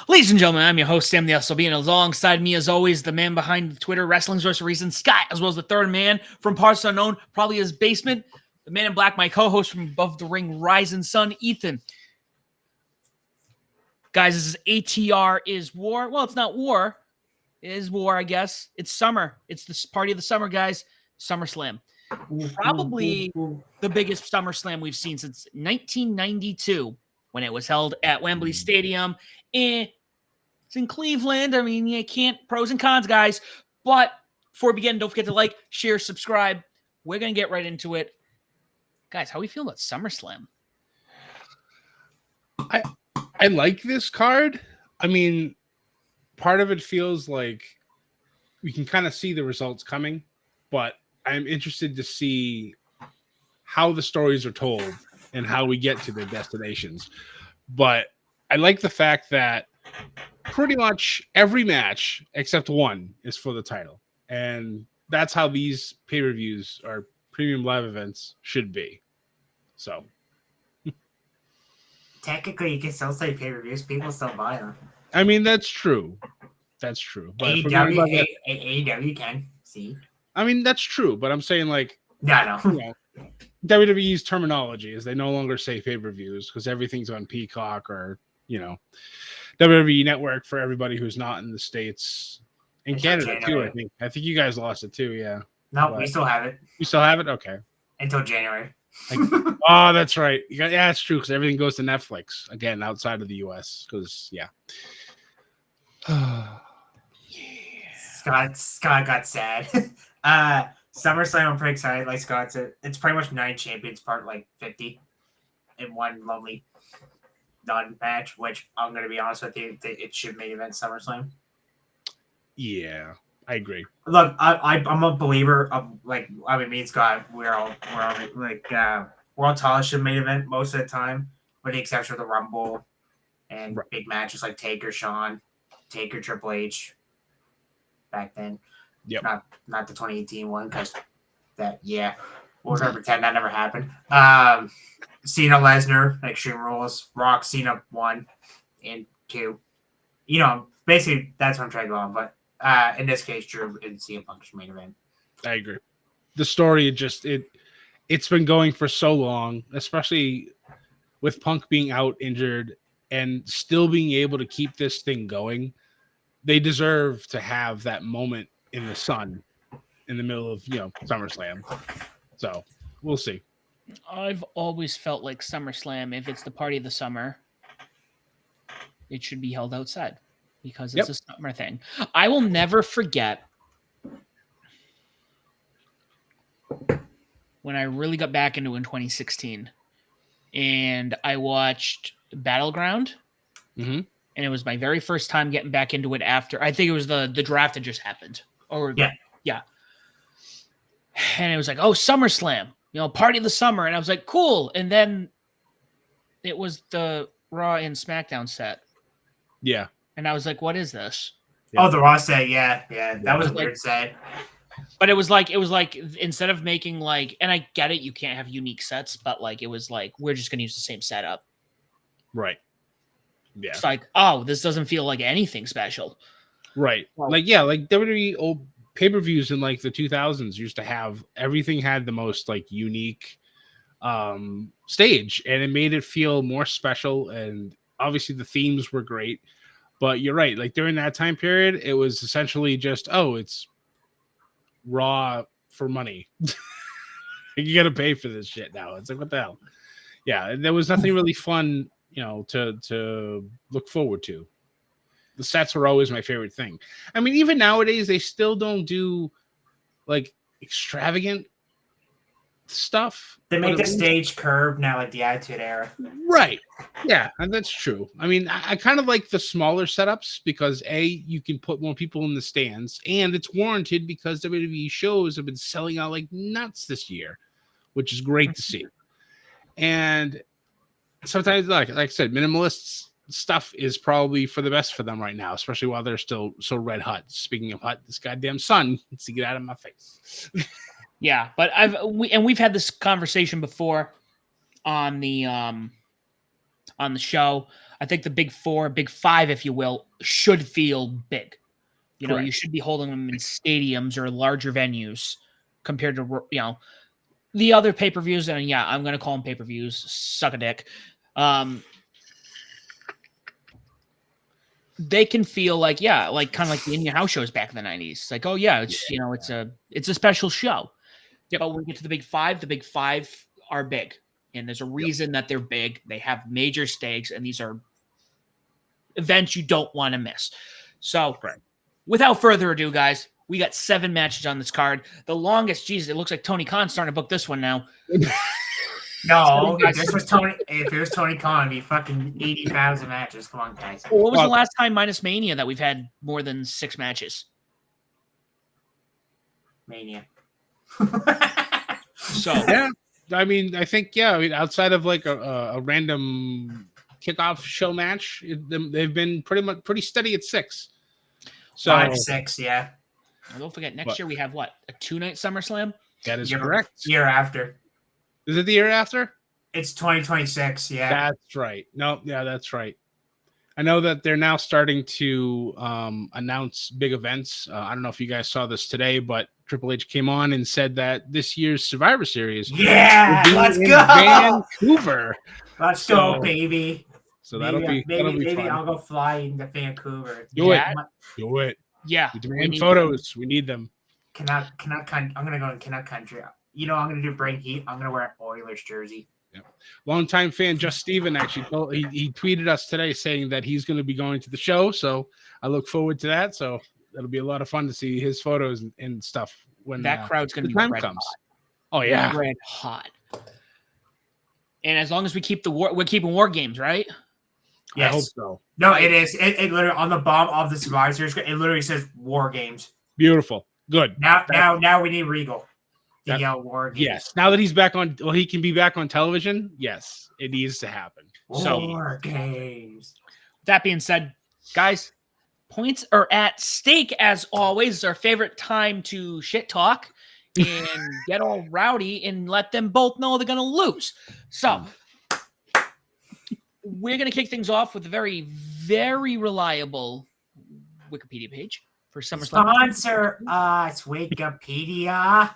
Ladies and gentlemen, I'm your host, Sam the SLB, and alongside me, as always, the man behind the Twitter, Wrestling Source of Reason, Scott, as well as the third man from parts unknown, probably his basement, the man in black, my co-host from Above the Ring, Rising Sun, Ethan. Guys, this is ATR is war. Well, it's not war. It is war, I guess. It's summer. It's the party of the summer, guys. SummerSlam. Probably the biggest SummerSlam we've seen since 1992 when it was held at Wembley Stadium. It's in Cleveland. I mean, you can't, pros and cons, guys. But before we begin, don't forget to like, share, subscribe. We're going to get right into it. Guys, how we feel about SummerSlam? I like this card. I mean, part of it feels like we can kind of see the results coming, but I'm interested to see how the stories are told and how we get to their destinations. But I like the fact that pretty much every match except one is for the title. And that's how these pay-per-views or premium live events should be. So technically, you can still say pay-per-views. People still buy them. I mean, that's true. That's true. But AEW can see. I mean, that's true. But I'm saying, like, no. You know, WWE's terminology is they no longer say pay-per-views because everything's on Peacock or, you know, WWE Network for everybody who's not in the States. In Canada, too, I think. I think you guys lost it, too, yeah. No, but we still have it. You still have it? Okay. Until January. Oh, that's right. Yeah, that's true because everything goes to Netflix, again, outside of the U.S. Because, yeah. Scott got sad. SummerSlam, I'm pretty excited. Like Scott said, it's pretty much 9 champions, part like 50 in one lovely done match, which I'm going to be honest with you, it should main event SummerSlam. Yeah, I agree. Look, I'm a believer of, like, I mean, me and Scott, we're all like, World Title should main event most of the time, with the exception of the Rumble and big matches like Taker, Shawn, Taker, Triple H. Back then, not the 2018 one because that we're gonna pretend that never happened. Cena, Lesnar, Extreme Rules, Rock, Cena 1 and 2. You know, basically that's what I'm trying to go on. But in this case, Drew and CM Punk's main event. I agree. The story it's been going for so long, especially with Punk being out injured and still being able to keep this thing going. They deserve to have that moment in the sun in the middle of, SummerSlam. So we'll see. I've always felt like SummerSlam, if it's the party of the summer, it should be held outside because it's a summer thing. I will never forget when I really got back into it in 2016 and I watched Battleground. Mm-hmm. And it was my very first time getting back into it after, I think it was the draft that just happened. Yeah. And it was like, oh, SummerSlam, party of the summer. And I was like, cool. And then it was the Raw and SmackDown set. Yeah. And I was like, what is this? Oh, the Raw set. Yeah. That was a weird set. But it was like, instead of making like, and I get it, you can't have unique sets, but like, it was like, we're just going to use the same setup. Right. Yeah. It's like, oh, this doesn't feel like anything special. Right. Well, like WWE old pay-per-views in like the 2000s used to have everything had the most like unique stage, and it made it feel more special, and obviously the themes were great. But you're right, like during that time period, it was essentially just, it's Raw for money. You got to pay for this shit now. It's like, what the hell? Yeah, there was nothing really fun to look forward to. The sets were always my favorite thing. I mean, even nowadays, they still don't do like extravagant stuff. They make the stage curve now, like the Attitude Era. Right. Yeah, and that's true. I mean, I kind of like the smaller setups because you can put more people in the stands, and it's warranted because WWE shows have been selling out like nuts this year, which is great to see. And sometimes, like I said, minimalist stuff is probably for the best for them right now, especially while they're still so red hot. Speaking of hot, this goddamn sun needs to get out of my face. Yeah, but we've had this conversation before on the show. I think the big four, big five, if you will, should feel big. You know, Correct. you should be holding them in stadiums or larger venues compared to, you know, the other pay-per-views. And yeah, I'm going to call them pay-per-views. Suck a dick. They can feel like, yeah, like kind of like the Indian house shows back in the 90s. It's like, oh yeah, it's you know, it's a special show. Yep. But when we get to the big five are big. And there's a reason that they're big. They have major stakes, and these are events you don't want to miss. So without further ado, guys, we got 7 matches on this card. The longest, Jesus, it looks like Tony Khan's starting to book this one now. No, if it was Tony Khan, it'd be fucking 80,000 matches. Come on, guys. Well, what was the last time minus Mania that we've had more than 6 matches? Mania. So yeah, I mean, I think outside of like a random kickoff show match, they've been pretty steady at 6. So 5 to 6, yeah. Well, don't forget, next year we have what, a 2-night SummerSlam? That is correct. Year after. Is it the year after? It's 2026, yeah. That's right. No, yeah, that's right. I know that they're now starting to announce big events. I don't know if you guys saw this today, but Triple H came on and said that this year's Survivor Series will be let's in go! Vancouver. Let's go, baby. So maybe fun. I'll go fly into Vancouver. Do it. Yeah. We demand photos. We need them. I'm gonna go in Canuck country. You know, I'm gonna bring heat. I'm gonna wear an Oilers jersey. Yep. Longtime fan Just Steven actually he tweeted us today saying that he's going to be going to the show. So I look forward to that. So it'll be a lot of fun to see his photos and stuff when that crowd's going to be time red comes. Hot. Oh yeah, red hot. And as long as we keep we're keeping war games, right? Yes. I hope so. No, it is. It literally on the bottom of the Survivor Series, it literally says War Games. Beautiful. Good. Now we need Regal. War Games. Yes. Now that he's back on, he can be back on television. Yes, it needs to happen. War Games. That being said, guys, points are at stake as always. It's our favorite time to shit talk and get all rowdy and let them both know they're going to lose. So we're going to kick things off with a very, very reliable Wikipedia page for SummerSlam. Sponsor us, Wikipedia.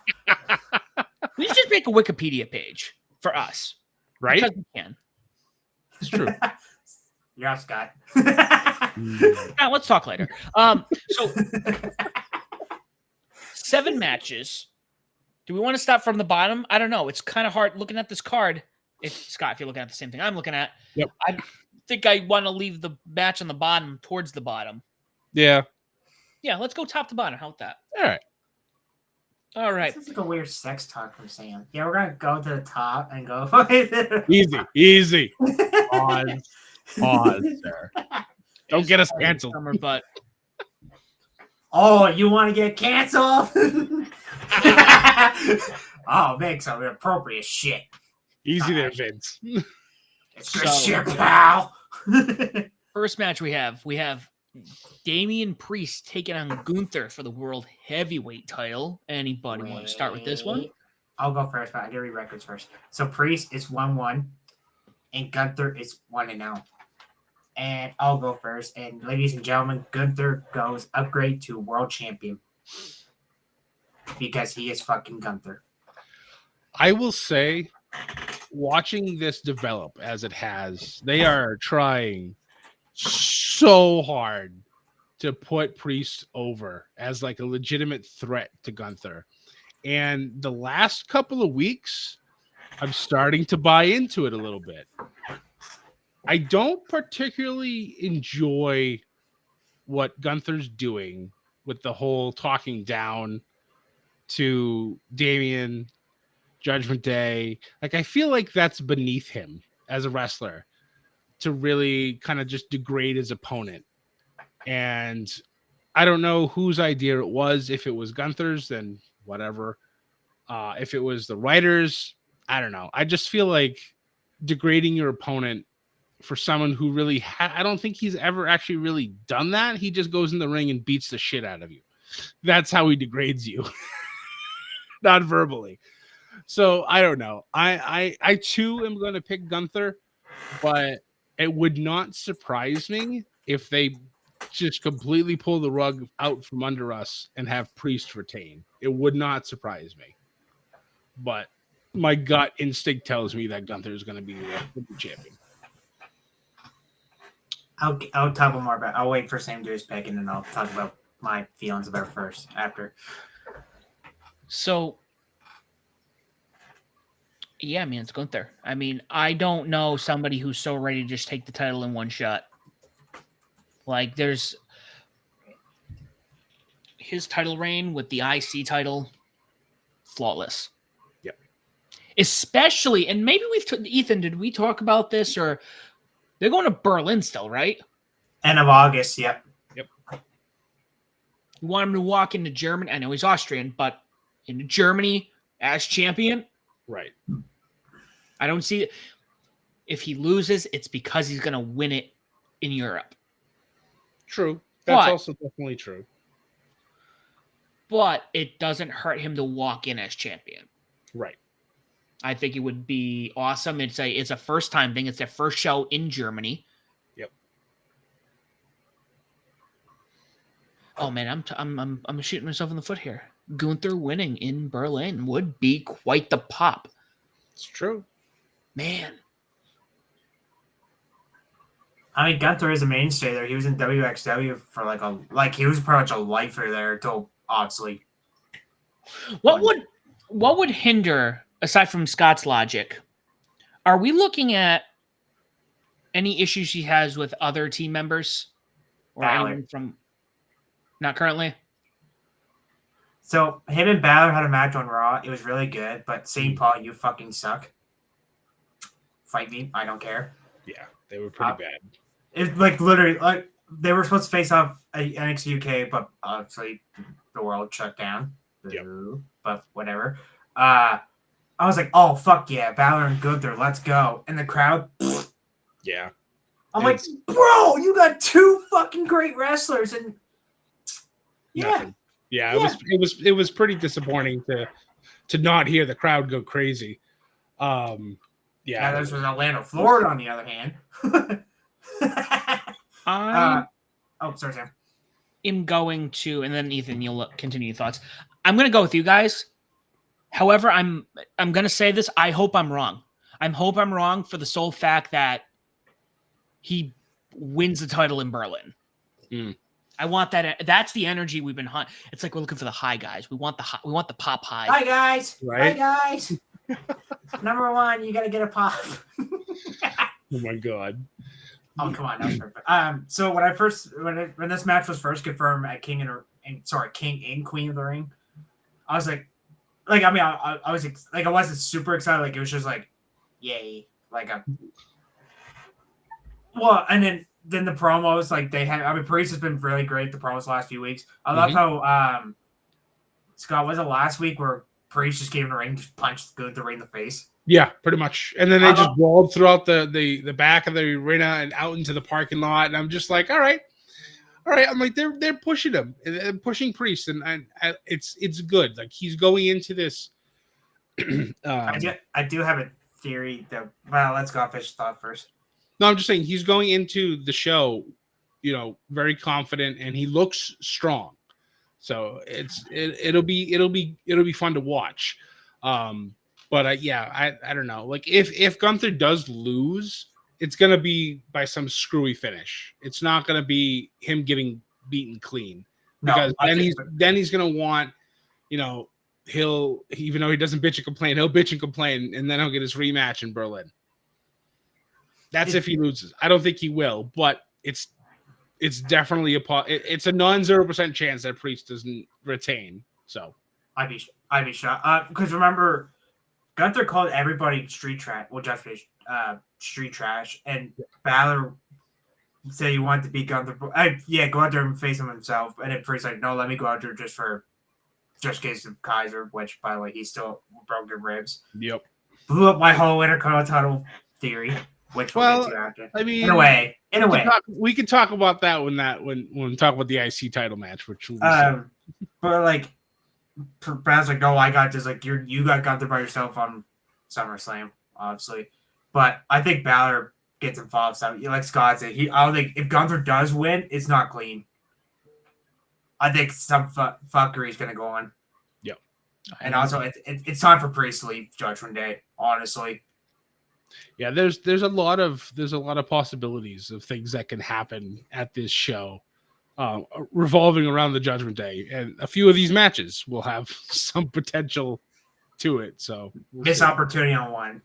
We should just make a Wikipedia page for us. Right? Because we can. It's true. You're up, Scott. Now, let's talk later. So 7 matches. Do we want to start from the bottom? I don't know. It's kind of hard looking at this card. Scott, if you're looking at the same thing I'm looking at, yep. I think I want to leave the match on the bottom towards the bottom. Yeah. Yeah, let's go top to bottom. How about that? All right. This is like a weird sex talk from Sam. Yeah, we're gonna go to the top and go. Easy. Pause, sir. Don't get us canceled. Summer, but oh, you want to get canceled? Oh, make some inappropriate shit. Easy there, Vince. It's good shit, pal. First match we have Damian Priest taking on Gunther for the World Heavyweight title. Anybody want to start with this one? I'll go first, but I gotta read records first. So Priest is 1-1, and Gunther is 1-0. And I'll go first. And ladies and gentlemen, Gunther goes upgrade to World Champion because he is fucking Gunther. I will say, watching this develop as it has, they are trying so hard to put Priest over as like a legitimate threat to Gunther. And the last couple of weeks, I'm starting to buy into it a little bit. I don't particularly enjoy what Gunther's doing with the whole talking down to Damian, Judgment Day. Like, I feel like that's beneath him as a wrestler to really kind of just degrade his opponent. And I don't know whose idea it was. If it was Gunther's, then whatever. If it was the writers, I don't know. I just feel like degrading your opponent for someone who really I don't think he's ever actually really done that. He just goes in the ring and beats the shit out of you. That's how he degrades you. Not verbally. So I don't know. I too am going to pick Gunther, but it would not surprise me if they just completely pull the rug out from under us and have Priest retain. It would not surprise me. But my gut instinct tells me that Gunther is going to be the champion. I'll talk more about. I'll wait for Sam to do his pick, and then I'll talk about my feelings about it first after. So, yeah, man, it's Gunther. I mean, I don't know somebody who's so ready to just take the title in one shot. Like, there's his title reign with the IC title, flawless. Yep. Especially, and maybe Ethan, did we talk about this, or they're going to Berlin still, right? End of August, yep. You want him to walk into Germany. I know he's Austrian, but into Germany as champion. Right. I don't see it. If he loses, it's because he's going to win it in Europe. True. That's also definitely true. But it doesn't hurt him to walk in as champion. Right. I think it would be awesome. It's a first time thing. It's their first show in Germany. Yep. Oh man, I'm shooting myself in the foot here. Gunther winning in Berlin would be quite the pop. It's true. Man. I mean, Gunther is a mainstay there. He was in WXW for he was pretty much a lifer there until obviously. What would hinder, aside from Scott's logic, are we looking at any issues he has with other team members or anyone from? Not currently. So him and Balor had a match on Raw. It was really good, but St. Paul, you fucking suck. Fight me, I don't care. Yeah, they were pretty bad. It's literally they were supposed to face off NXT UK, but obviously the world shut down. Yep. But whatever. I was like, oh fuck yeah, Balor and Gunther, let's go. And the crowd, yeah. I'm like, bro, you got two fucking great wrestlers, and nothing. Yeah, it was pretty disappointing to not hear the crowd go crazy. Yeah, this was Orlando, Florida, on the other hand. Sorry, Sam. I'm going to, and then Ethan, you'll continue your thoughts. I'm going to go with you guys. However, I'm going to say this. I hope I'm wrong. I hope I'm wrong for the sole fact that he wins the title in Berlin. I want that. That's the energy we've been hunting. It's like we're looking for the high guys. We want the pop high. Hi guys. Right? Hi guys. Number one, you got to get a pop. Oh my god. Oh come on, that was perfect. So when this match was first confirmed at King and Queen of the Ring, I was I was I wasn't super excited. Like it was just like, yay! And then the promos, like they had. I mean, Priest has been really great. The promos last few weeks. I love how Scott, was it last week where Priest just came in the ring, just punched the ring in the face? Yeah, pretty much. And then they just rolled throughout the back of the arena and out into the parking lot. And I'm just like, all right. I'm like, they're pushing him and pushing Priest, and it's good. Like he's going into this. I do have a theory that. Well, let's go finish the thought first. No, I'm just saying he's going into the show, very confident, and he looks strong. So it'll be fun to watch. But I don't know. Like if Gunther does lose, it's gonna be by some screwy finish. It's not gonna be him getting beaten clean, because then he's gonna want, he'll, even though he doesn't bitch and complain, he'll bitch and complain, and then he'll get his rematch in Berlin. That's if he loses. I don't think he will, but it's definitely it's a non-0% chance that Priest doesn't retain. So I'd be shocked because remember, Gunther called everybody street trash. Well, Jeff street trash, and Balor said he wanted to beat Gunther. Go out there and face him himself. And then Priest like, no, let me go out there just in case of Kaiser, which by the way, he's still broken ribs. Yep. Blew up my whole Intercontinental theory. Which we'll get to after. I mean, in a way, we can talk about that when we talk about the IC title match, which will be but like, Brad's like, no, I got this. Like, you got Gunther by yourself on SummerSlam, obviously. But I think Balor gets involved. So, like Scott said, I don't think if Gunther does win, it's not clean. I think some fuckery is going to go on. Yep. And also, it's time for Priest to leave Judgment Day. Honestly. Yeah, there's a lot of possibilities of things that can happen at this show, revolving around the Judgment Day, and a few of these matches will have some potential to it. So miss opportunity on one.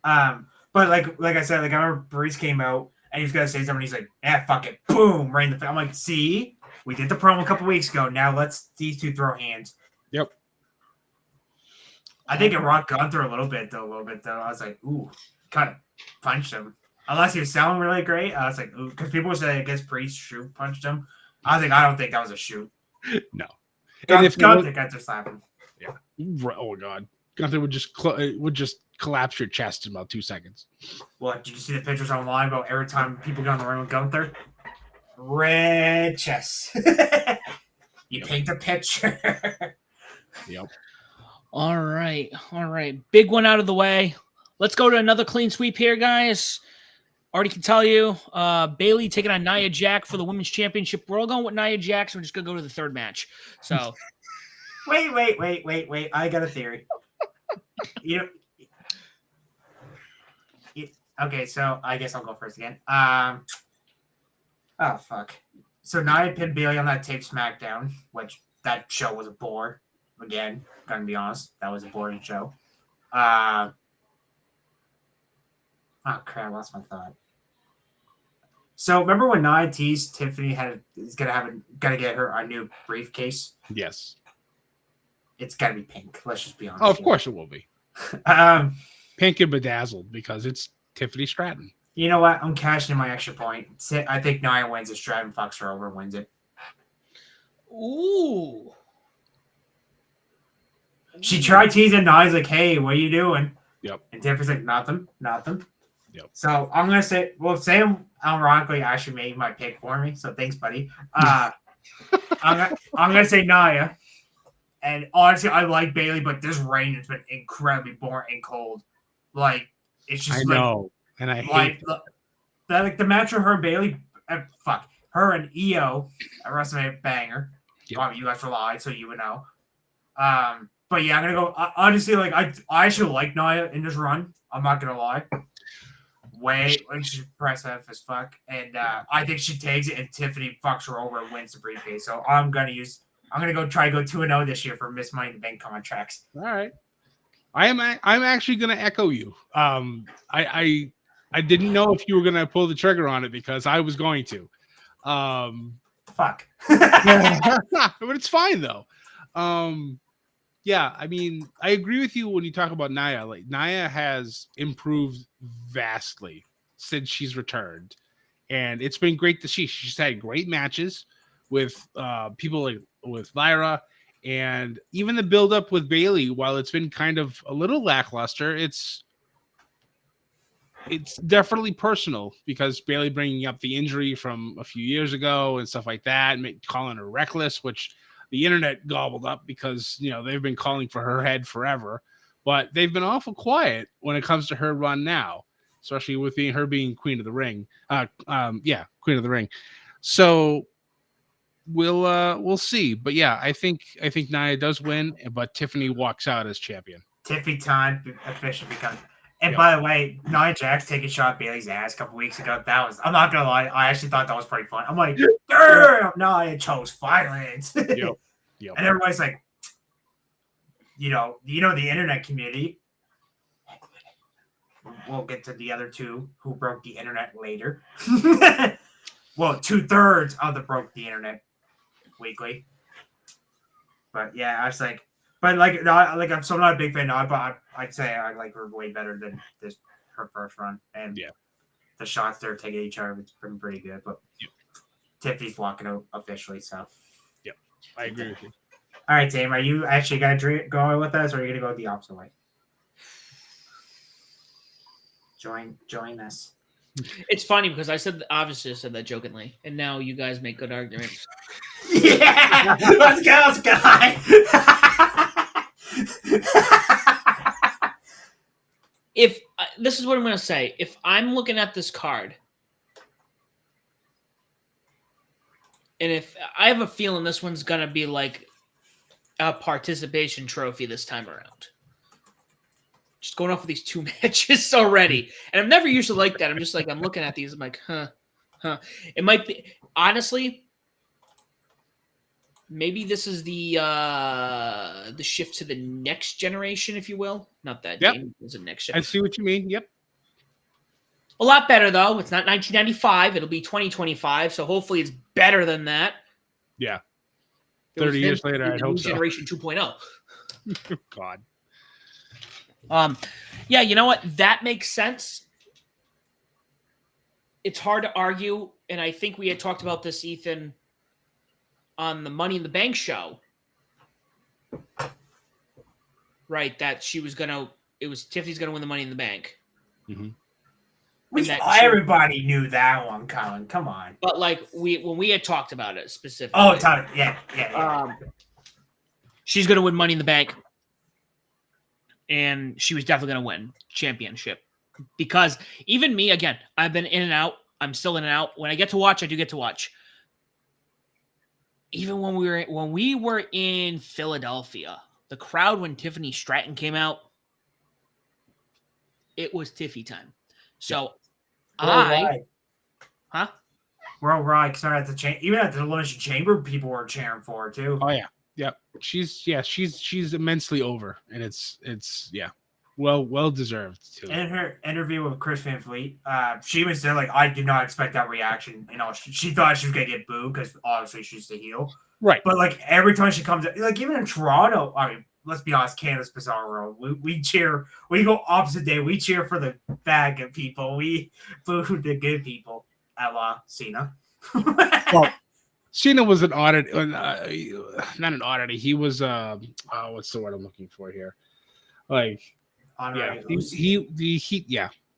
But like I said, like I remember Breeze came out and he was gonna say something. He's like, fuck it, boom, right in the face. I'm like, see, we did the promo a couple weeks ago. Now let's these two throw hands. Yep. I think it rocked Gunther a little bit though. I was like, ooh, kind of punched him. Unless he was selling really great, I was like, ooh, because people said against Priest, shoot punched him. I was like, I don't think that was a shoot. No. And if Gunther slapped him. Yeah. Oh god, Gunther would just collapse your chest in about 2 seconds. What, did you see the pictures online about every time people get on the ring with Gunther? Red chest. You paint the picture. Yep. All right. Big one out of the way. Let's go to another clean sweep here, guys. Already can tell you, Bailey taking on Nia Jax for the Women's Championship. We're all going with Nia Jax. We're just going to go to the third match. So, wait. I got a theory. Okay, so I guess I'll go first again. Oh, fuck. So Nia pinned Bailey on that tape SmackDown, which that show was a bore. Again, gonna be honest, that was a boring show. Oh crap, I lost my thought. So remember when Nia teased Tiffany is gonna get her a new briefcase? Yes. It's gotta be pink. Let's just be honest. Oh, of course it will be. Pink and bedazzled because it's Tiffany Stratton. You know what? I'm cashing in my extra point. I think Nia wins it. Stratton fucks her over and wins it. Ooh. She tried teasing Nia's like, hey, what are you doing? Yep. And Tiffany's like, nothing. Yep. So I'm going to say, Sam ironically actually made my pick for me. So thanks, buddy. I'm going to say Nia. And honestly, I like Bailey, but this reign has been incredibly boring and cold. Like, it's just I know. And I hate that. The match with her and Bailey, her and EO at WrestleMania banger. Yep. You guys were live, so you would know. But yeah, I'm gonna go. Honestly, like I actually like Nia in this run. I'm not gonna lie. She's impressive as fuck, and I think she takes it, and Tiffany fucks her over and wins the briefcase. So I'm gonna go try to go 2-0 this year for Miss Money in the Bank contracts. All right. I'm actually gonna echo you. I didn't know if you were gonna pull the trigger on it because I was going to. Fuck. But it's fine though. Yeah, I mean, I agree with you when you talk about Nia. Like, Nia has improved vastly since she's returned, and it's been great to see. She's had great matches with people like with Lyra, and even the build up with Bailey. While it's been kind of a little lackluster, it's definitely personal because Bailey bringing up the injury from a few years ago and stuff like that, and calling her reckless, which the internet gobbled up because, they've been calling for her head forever, but they've been awful quiet when it comes to her run now, especially with her being Queen of the Ring. Queen of the Ring. So we'll see. But yeah, I think Nia does win, but Tiffany walks out as champion. Tiffany time officially becomes. And by the way, Nia Jax taking a shot at Bailey's ass a couple weeks ago. I'm not gonna lie, I actually thought that was pretty fun. I'm like, damn, Nia chose violence. Yep. And everybody's like, the internet community. We'll get to the other two who broke the internet later. Well, 2/3 of the broke the internet weekly. But yeah, I was like. But I'm so not a big fan of, but I'd say I like her way better than her first run. And the shots they're taking at each other, it's been pretty good. But Tiffany's walking out officially, so. Yep, I agree with you. All right, Dame, are you actually gonna go with us, or are you gonna go the opposite way? Join us. It's funny because I said that jokingly, and now you guys make good arguments. Yeah, let's go, Sky. If this is what I'm going to say, if I'm looking at this card And if I have a feeling this one's gonna be like a participation trophy this time around. Just going off of these 2 matches already. And I'm never usually like that. I'm just like, I'm looking at these. I'm like, huh. It might be, honestly, maybe this is the shift to the next generation, if you will. Not that game is a next I see what you mean. Yep. A lot better, though. It's not 1995. It'll be 2025. So hopefully it's better than that. Yeah. 30 years later, I hope so. Generation 2.0. God. Yeah, you know what? That makes sense. It's hard to argue, and I think we had talked about this, Ethan, on the Money in the Bank show. Right, that Tiffany's gonna win the Money in the Bank. Mm-hmm. Everybody knew that one, Colin. Come on. But like when we had talked about it specifically. Oh, yeah. She's gonna win Money in the Bank. And she was definitely going to win championship because even me, again, I've been in and out. I'm still in and out. When I get to watch, I do get to watch. Even when we were in Philadelphia, the crowd when Tiffany Stratton came out, it was Tiffy time. So worldwide, because even at the Elimination Chamber, people were cheering for her too. Oh yeah. Yep. She's immensely over, and it's well deserved too. In her interview with Chris Van Fleet, she was there like, I did not expect that reaction. You know, she thought she was gonna get booed because obviously she's the heel, right? But like every time she comes, like even in Toronto, I mean, let's be honest, Canada's bizarre world. We cheer. We go opposite day. We cheer for the bad good people. We boo the good people. Cena. Well, Cena was an audit, not an oddity. He was what's the word I'm looking for here? Like, yeah,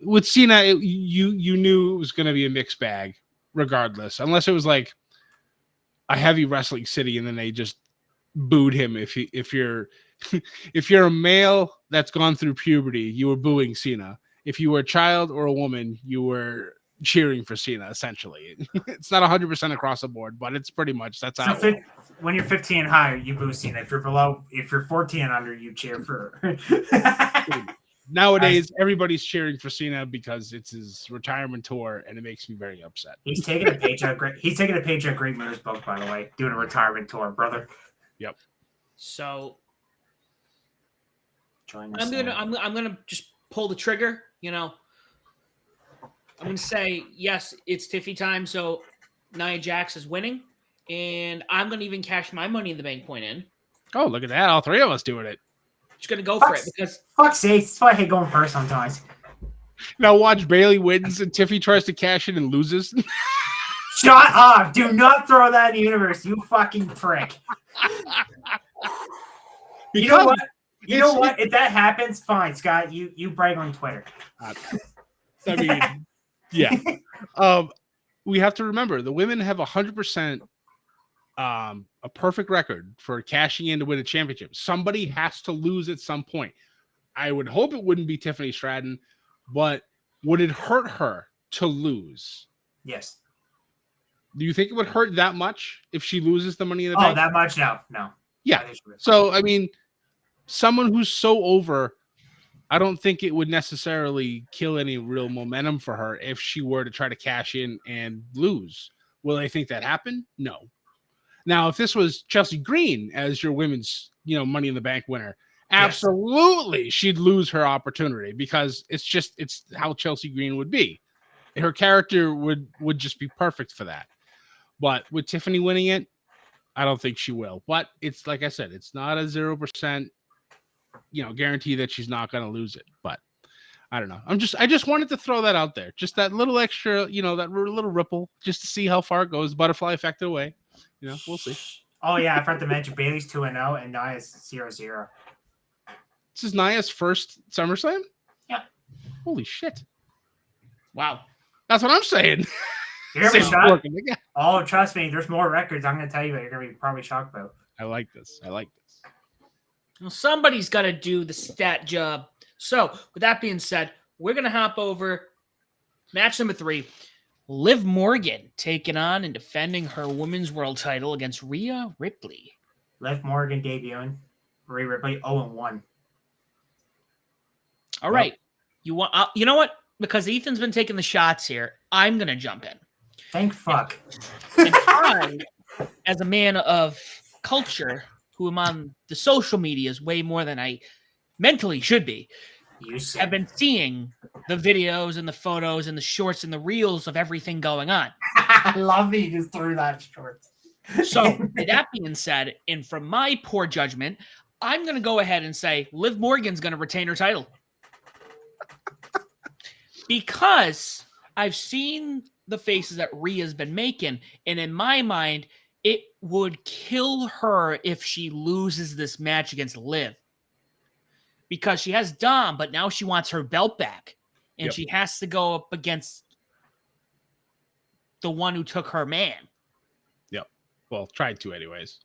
With Cena, you knew it was going to be a mixed bag, regardless, unless it was like a heavy wrestling city, and then they just booed him. If you're a male that's gone through puberty, you were booing Cena. If you were a child or a woman, you were cheering for Cena, essentially. It's not 100% across the board, but it's pretty much that's how. So when you're 15 and higher, you boo Cena. If you're 14 and under, you cheer for. Nowadays, everybody's cheering for Cena because it's his retirement tour, and it makes me very upset. He's taking a paycheck. He's taking a paycheck. Great Mooner's book, by the way, doing a retirement tour, brother. Yep. So I'm gonna just pull the trigger. You know. I'm going to say, yes, it's Tiffy time, so Nia Jax is winning, and I'm going to even cash my Money in the Bank point in. Oh, look at that. All three of us doing it. Just going to go for it because... Fuck's sake, that's why I hate going first sometimes. Now watch Bailey wins and Tiffy tries to cash in and loses. Shut up! Do not throw that in the universe, you fucking prick. You know what? If that happens, fine, Scott. You brag on Twitter. I mean... Yeah. We have to remember the women have 100% a perfect record for cashing in to win a championship. Somebody has to lose at some point. I would hope it wouldn't be Tiffany Stratton, but would it hurt her to lose? Yes. Do you think it would hurt that much if she loses the Money in the Bank? Oh, that much? No. Yeah. So, I mean, someone who's so over, I don't think it would necessarily kill any real momentum for her if she were to try to cash in and lose. Will I think that happen? No. Now, if this was Chelsea Green as your women's, Money in the Bank winner, absolutely she'd lose her opportunity because it's how Chelsea Green would be. Her character would just be perfect for that. But with Tiffany winning it, I don't think she will. But it's like I said, it's not a 0%. Guarantee that she's not going to lose it, but I don't know. I just wanted to throw that out there. Just that little extra, that little ripple just to see how far it goes. Butterfly effect away. We'll see. Oh yeah. I forgot to mention Bailey's 2-0 and Nia's 0-0. This is Nia's first SummerSlam? Yeah. Holy shit. Wow. That's what I'm saying. You're gonna be shocked. Oh, trust me. There's more records. I'm going to tell you that you're going to be probably shocked about. I like this. Well, somebody's got to do the stat job. So, with that being said, we're going to hop over match number 3. Liv Morgan taking on and defending her women's world title against Rhea Ripley. Liv Morgan debuting. Rhea Ripley 0-1. All right. You know what? Because Ethan's been taking the shots here, I'm going to jump in. Thank fuck. And I, as a man of culture, who am on the social medias way more than I mentally should be, have been seeing the videos and the photos and the shorts and the reels of everything going on. I love that you just threw that shorts. So, with that being said, and from my poor judgment, I'm going to go ahead and say Liv Morgan's going to retain her title. Because I've seen the faces that Rhea's been making, and in my mind, it would kill her if she loses this match against Liv. Because she has Dom, but now she wants her belt back. And she has to go up against the one who took her man. Yep. Well, tried to anyways.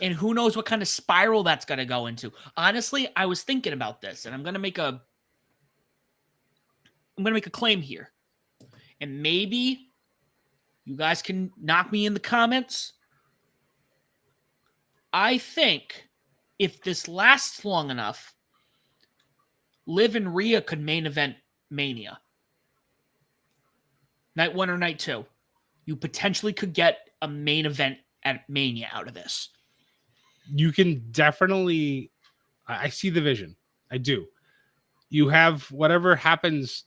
And who knows what kind of spiral that's going to go into. Honestly, I was thinking about this, and I'm going to make a claim here. And maybe you guys can knock me in the comments. I think if this lasts long enough, Liv and Rhea could main event Mania. Night 1 or night 2. You potentially could get a main event at Mania out of this. You can definitely... I see the vision. I do. You have whatever happens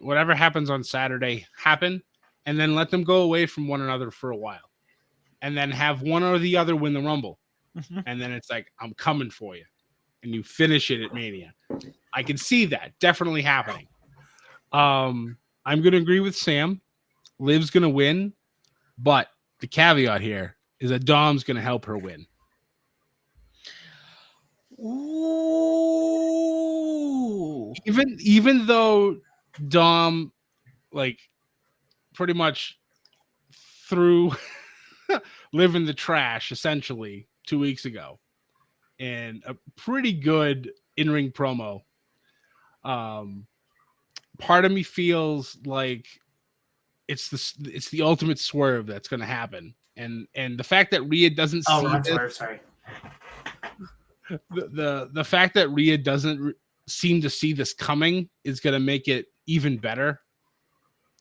whatever happens on Saturday happen, and then let them go away from one another for a while. And then have one or the other win the Rumble. And then it's like, I'm coming for you. And you finish it at Mania. I can see that definitely happening. I'm going to agree with Sam. Liv's going to win, but the caveat here is that Dom's going to help her win. Ooh. Even though Dom, like, pretty much threw Liv in the trash, essentially, 2 weeks ago, and a pretty good in-ring promo. Part of me feels like it's the ultimate swerve that's going to happen, and the fact that Rhea doesn't the fact that Rhea doesn't seem to see this coming is going to make it even better.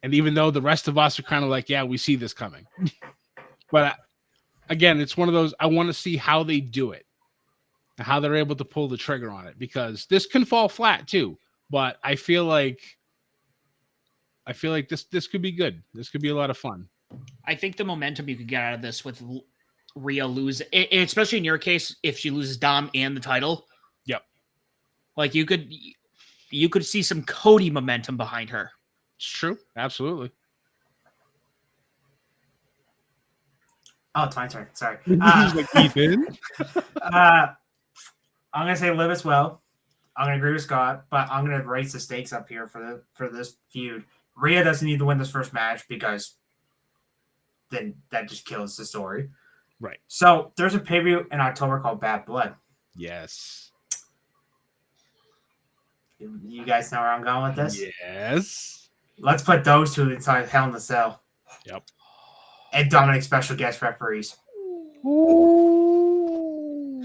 And even though the rest of us are kind of like, yeah, we see this coming, but again, it's one of those, I want to see how they do it, how they're able to pull the trigger on it, because this can fall flat too. But I feel like this could be good. This could be a lot of fun. I think the momentum you could get out of this with Rhea lose, especially in your case, if she loses Dom and the title. Yep. Like you could see some Cody momentum behind her. It's true. Absolutely. Oh, it's my turn. Sorry. Like Ethan. I'm going to say Liv as well. I'm going to agree with Scott, but I'm going to raise the stakes up here for this feud. Rhea doesn't need to win this first match because then that just kills the story. Right. So there's a pay-per-view in October called Bad Blood. Yes. You guys know where I'm going with this? Yes. Let's put those two inside Hell in the Cell. Yep. And Dominic special guest referees. Ooh.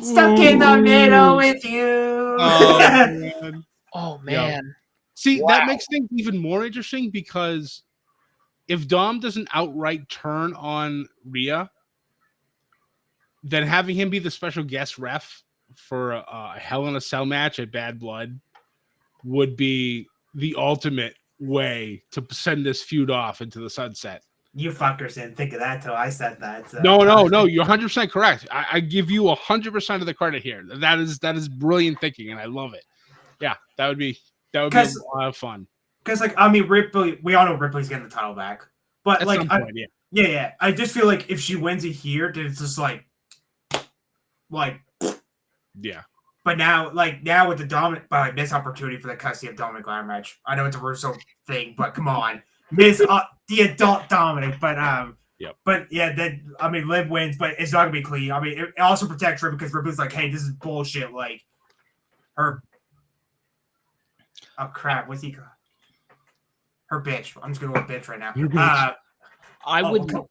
Stuck in the middle with you. Oh, man. Oh, man. Yep. See, that makes things even more interesting, because if Dom doesn't outright turn on Rhea, then having him be the special guest ref for a Hell in a Cell match at Bad Blood would be the ultimate way to send this feud off into the sunset. You fuckers didn't think of that till I said that. So. No, you're 100% correct. I give you 100% of the credit here. That is brilliant thinking, and I love it. Yeah, that would be a lot of fun. Because, like, I mean, Ripley, we all know Ripley's getting the title back, but At like, some point, yeah. I just feel like if she wins it here, then it's just like, yeah. But now with the Dominic, missed opportunity for the custody of Dominic Ladder match. I know it's a Russo thing, but come on, miss the adult Dominic. But yep. But yeah, Liv wins, but it's not gonna be clean. I mean, it also protects her because Ripley's like, hey, this is bullshit. Like her. Oh crap! What's he called? Her bitch. I'm just gonna go with bitch right now. Your bitch. I would. Come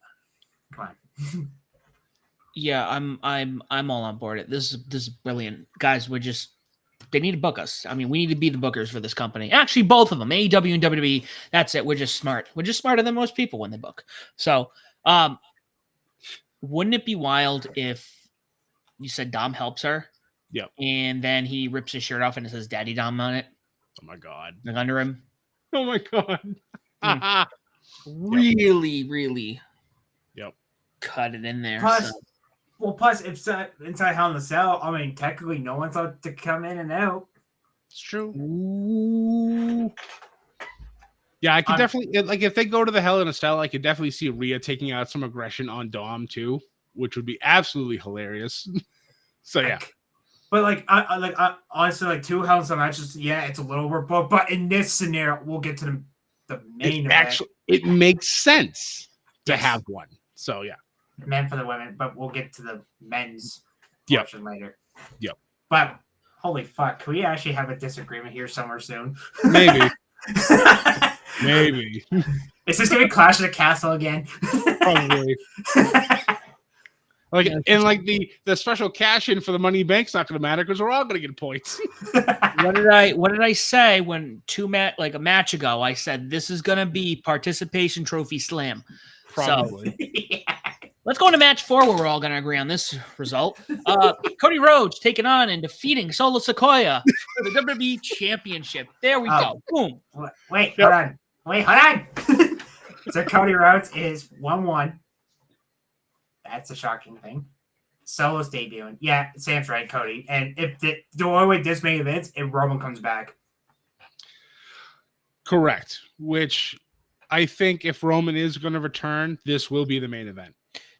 on. Yeah, I'm all on board. This is brilliant, guys. They need to book us. I mean, we need to be the bookers for this company. Actually, both of them, AEW and WWE. That's it. We're just smart. We're just smarter than most people when they book. So, wouldn't it be wild if you said Dom helps her? Yep. And then he rips his shirt off and it says Daddy Dom on it. Oh my god. Like under him. Oh my god. Really. Yep. Cut it in there. Plus, if inside Hell in a Cell, I mean, technically, no one's allowed to come in and out. It's true. Ooh. Yeah, I could definitely like if they go to the Hell in a Cell, I could definitely see Rhea taking out some aggression on Dom too, which would be absolutely hilarious. So yeah. But honestly, like 2 Hell in a Cell matches, yeah, it's a little overbooked. But in this scenario, we'll get to the main event. Actually, it makes sense to have one. So yeah. Men for the women, but we'll get to the men's Yep. portion later. Yep. But holy fuck, can we actually have a disagreement here somewhere soon? Maybe. Maybe. Is this gonna be Clash of the Castle again? Probably. The special cash in for the Money Bank's not going to matter because we're all going to get points. What did I say when a match ago? I said this is going to be participation trophy slam. Probably. So, let's go into match 4 where we're all going to agree on this result. Cody Rhodes taking on and defeating Solo Sikoa for the WWE Championship. There we go. Boom. Wait, hold on. So Cody Rhodes is 1-1. That's a shocking thing. Solo's debuting. Yeah, Sam's right, Cody. And if the only way this main events, if Roman comes back. Correct. Which I think if Roman is going to return, this will be the main event.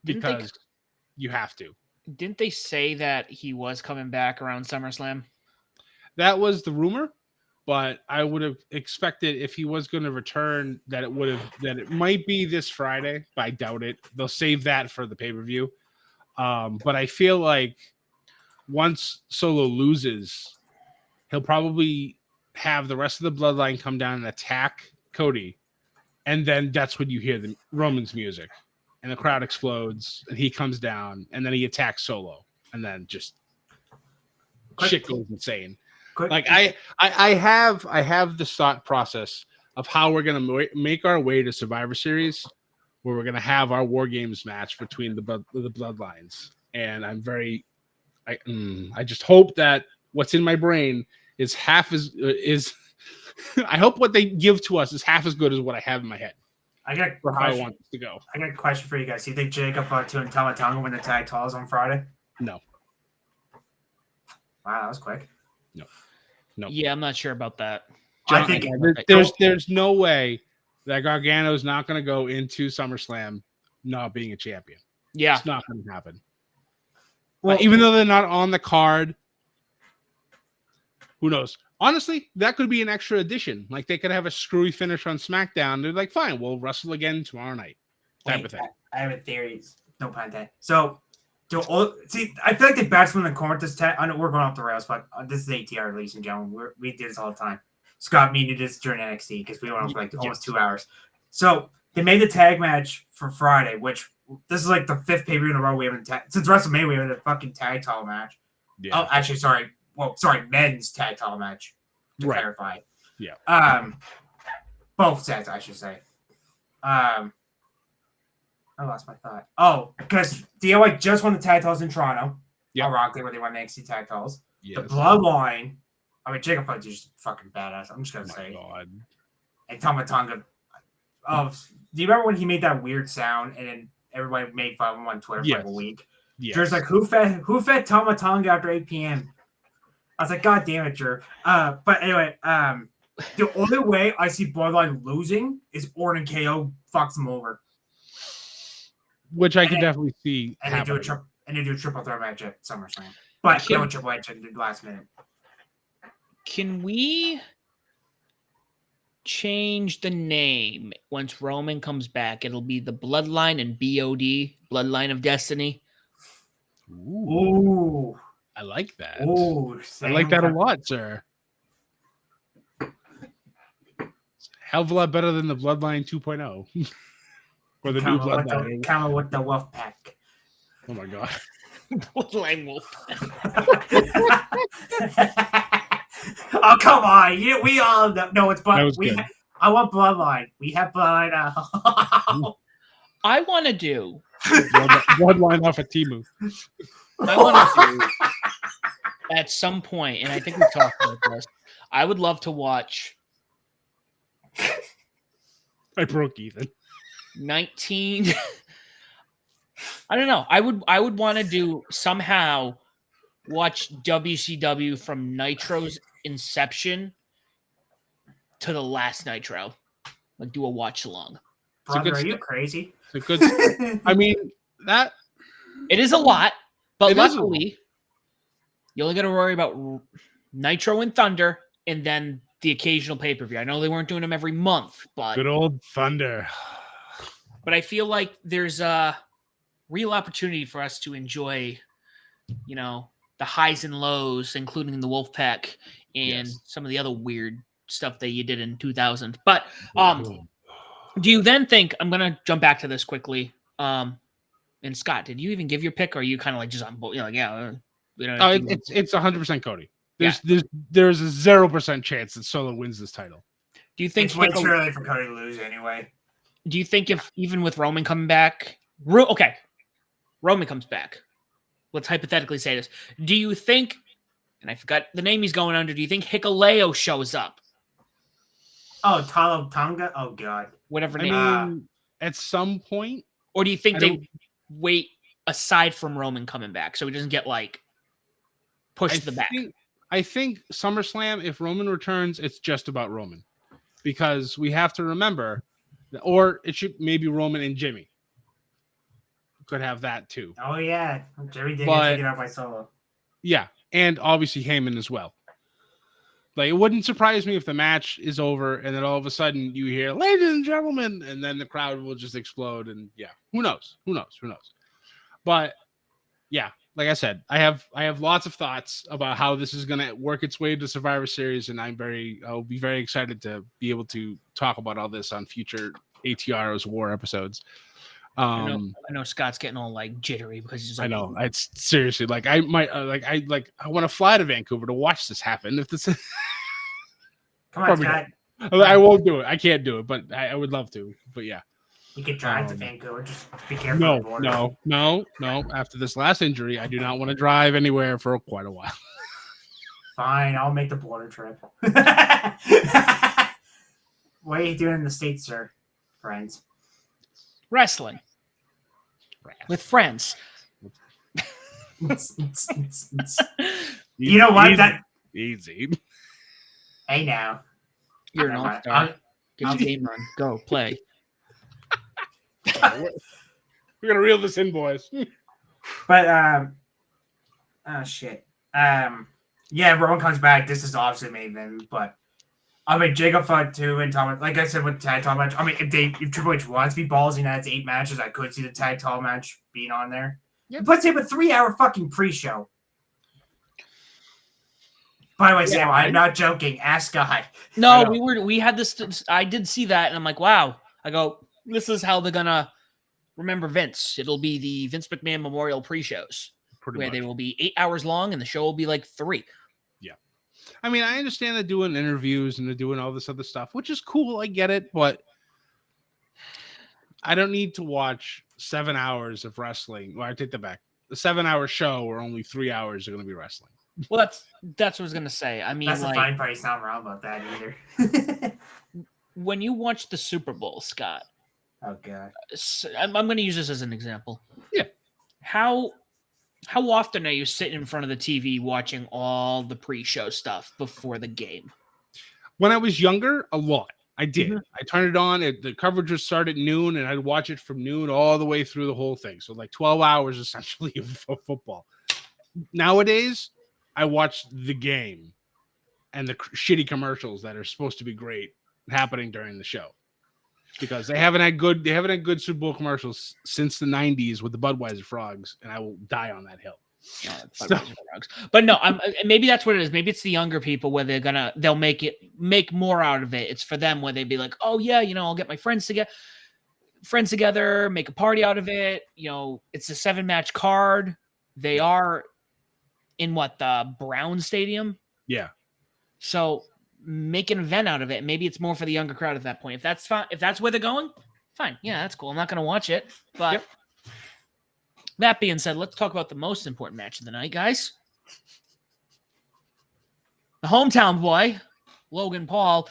Because you have to. Didn't they say that he was coming back around SummerSlam? That was the rumor, but I would have expected if he was going to return that it might be this Friday, but I doubt it. They'll save that for the pay-per-view. But I feel like once Solo loses, he'll probably have the rest of the bloodline come down and attack Cody. And then that's when you hear the Roman's music. And the crowd explodes, and he comes down, and then he attacks Solo, and then just shit goes insane. Like I have the thought process of how we're gonna make our way to Survivor Series, where we're gonna have our War Games match between the bloodlines, and I just hope that what's in my brain is half as I hope what they give to us is half as good as what I have in my head. I want it to go. I got a question for you guys. Do you think Jacob Fatu and Tama Tonga win the tag titles on Friday? No. Wow, that was quick. No. Yeah, I'm not sure about that. I think there's no way that Gargano's not going to go into SummerSlam not being a champion. Yeah. It's not going to happen. Well, even though they're not on the card, who knows? Honestly, that could be an extra addition. Like they could have a screwy finish on SmackDown. They're like, fine, we'll wrestle again tomorrow night. Type of thing. I have a theory. No pun intended. So, I feel like they bounced from the corner this tag. I know we're going off the rails, but this is ATR, ladies and gentlemen. We do this all the time. Scott, me did this during NXT because we went on for like almost 2 hours. So they made the tag match for Friday, which this is like the 5th pay-per-view in a row we haven't since WrestleMania. We have a fucking tag title match. Yeah. Oh, actually, sorry. Well, sorry, men's tag title match. To clarify. Yeah. Both sets, I should say. I lost my thought. Oh, because DIY just won the tag titles in Toronto. Yeah. Ironically, where they won the NXT tag titles. Yes. The Bloodline. I mean, Jacob Fudge is fucking badass. I'm just gonna say. God. And Tama Tonga. Oh, do you remember when he made that weird sound and then everybody made fun of him on Twitter for like a week? Yes. Jer's like, who fed Tama Tonga after 8 p.m.? I was like, God damn it, Jer. But anyway, the only way I see Bloodline losing is Orton and KO fucks them over. Which I can definitely see. And they do a triple threat match at SummerSlam. But kill Triple H at the last minute. Can we change the name once Roman comes back? It'll be the Bloodline and BOD, Bloodline of Destiny. Ooh. I like that. Ooh, I like that a lot, sir. Hell of a lot better than the Bloodline 2.0 or the new Bloodline. Coming with the wolf pack. Oh my god. Bloodline wolf. Oh come on! We all know it's That was good. I want Bloodline. We have Bloodline now. I want to do Bloodline off of Temu. I want to do at some point, and I think we've talked about this. I would love to watch. I broke even. 19. I don't know. I would want to do somehow watch WCW from Nitro's inception to the last Nitro. Like do a watch along. Brother, are you crazy? It's a good. I mean that it is a lot, but luckily you only got to worry about Nitro and Thunder, and then the occasional pay-per-view. I know they weren't doing them every month, but good old Thunder. But I feel like there's a real opportunity for us to enjoy, the highs and lows, including the Wolfpack and some of the other weird stuff that you did in 2000. But do you then think, I'm going to jump back to this quickly. And Scott, did you even give your pick? Or are you kind of like just on board? It's 100% Cody. There's a 0% chance that Solo wins this title. Do you think it's way too early for Cody to lose anyway? Do you think if even with Roman coming back, Roman comes back. Let's hypothetically say this. Do you think, and I forgot the name he's going under, do you think Hikuleo shows up? Oh, Tonga? Oh, God. Whatever name. I mean, at some point. Or do you think they wait aside from Roman coming back so he doesn't get, pushed to the back? I think SummerSlam, if Roman returns, it's just about Roman. Because we have to remember, or it should maybe Roman and Jimmy. Could have that too. Oh, yeah. Jimmy did get taken out by Solo. Yeah. And obviously Heyman as well. Like, it wouldn't surprise me if the match is over and then all of a sudden you hear, ladies and gentlemen, and then the crowd will just explode. And yeah, who knows? But yeah, like I said, I have lots of thoughts about how this is going to work its way to Survivor Series. And I'll be very excited to be able to talk about all this on future ATR's War episodes. I know Scott's getting all jittery because he's I know it's seriously I might I want to fly to Vancouver to watch this happen. If this come on, Scott. I won't do it. I can't do it, but I would love to. But yeah, you could drive to Vancouver. Just be careful. No. After this last injury, I do not want to drive anywhere for quite a while. Fine, I'll make the border trip. What are you doing in the States, sir? Friends. Wrestling. With friends. You know what? Easy. Hey now. You're an all-star. Get your game on. Go play. We're gonna reel this in, boys. But oh shit. Yeah, Roman comes back. This is obviously main event, but I mean, Jacob fought too, and Tom. Like I said with the tag title match, I mean, if Triple H wants to be ballsy and adds 8 matches, I could see the tag title match being on there. Yep. But say a 3-hour fucking pre-show. By the way, Sam, I'm not joking. Ask God. No, we had this. I did see that, and I'm like, wow. I go, this is how they're gonna remember Vince. It'll be the Vince McMahon Memorial pre-shows, where they will be 8 hours long, and the show will be 3. I mean, I understand they're doing interviews and they're doing all this other stuff, which is cool. I get it, but I don't need to watch 7 hours of wrestling. Well, I take that back. The 7-hour show where only 3 hours are going to be wrestling. Well, that's what I was going to say. I mean, that's the fine part. He's not wrong about that either. When you watch the Super Bowl, Scott. Oh God. I'm going to use this as an example. Yeah. How often are you sitting in front of the TV watching all the pre-show stuff before the game? When I was younger, a lot. I did. Mm-hmm. I turned it on. The coverage would start at noon, and I'd watch it from noon all the way through the whole thing. So 12 hours essentially of football. Nowadays, I watch the game and the shitty commercials that are supposed to be great happening during the show. Because they haven't had good Super Bowl commercials since the 90s with the Budweiser frogs, and I will die on that hill. No, but no, maybe that's what it is. Maybe it's the younger people where they'll make more out of it. It's for them where they'd be like, oh yeah, I'll get my friends together, make a party out of it. It's a 7-match card. They are in the Brown Stadium. Yeah. So make an event out of it. Maybe it's more for the younger crowd at that point. If that's fine, if that's where they're going, fine. Yeah, that's cool. I'm not going to watch it. But that being said, let's talk about the most important match of the night, guys. The hometown boy, Logan Paul,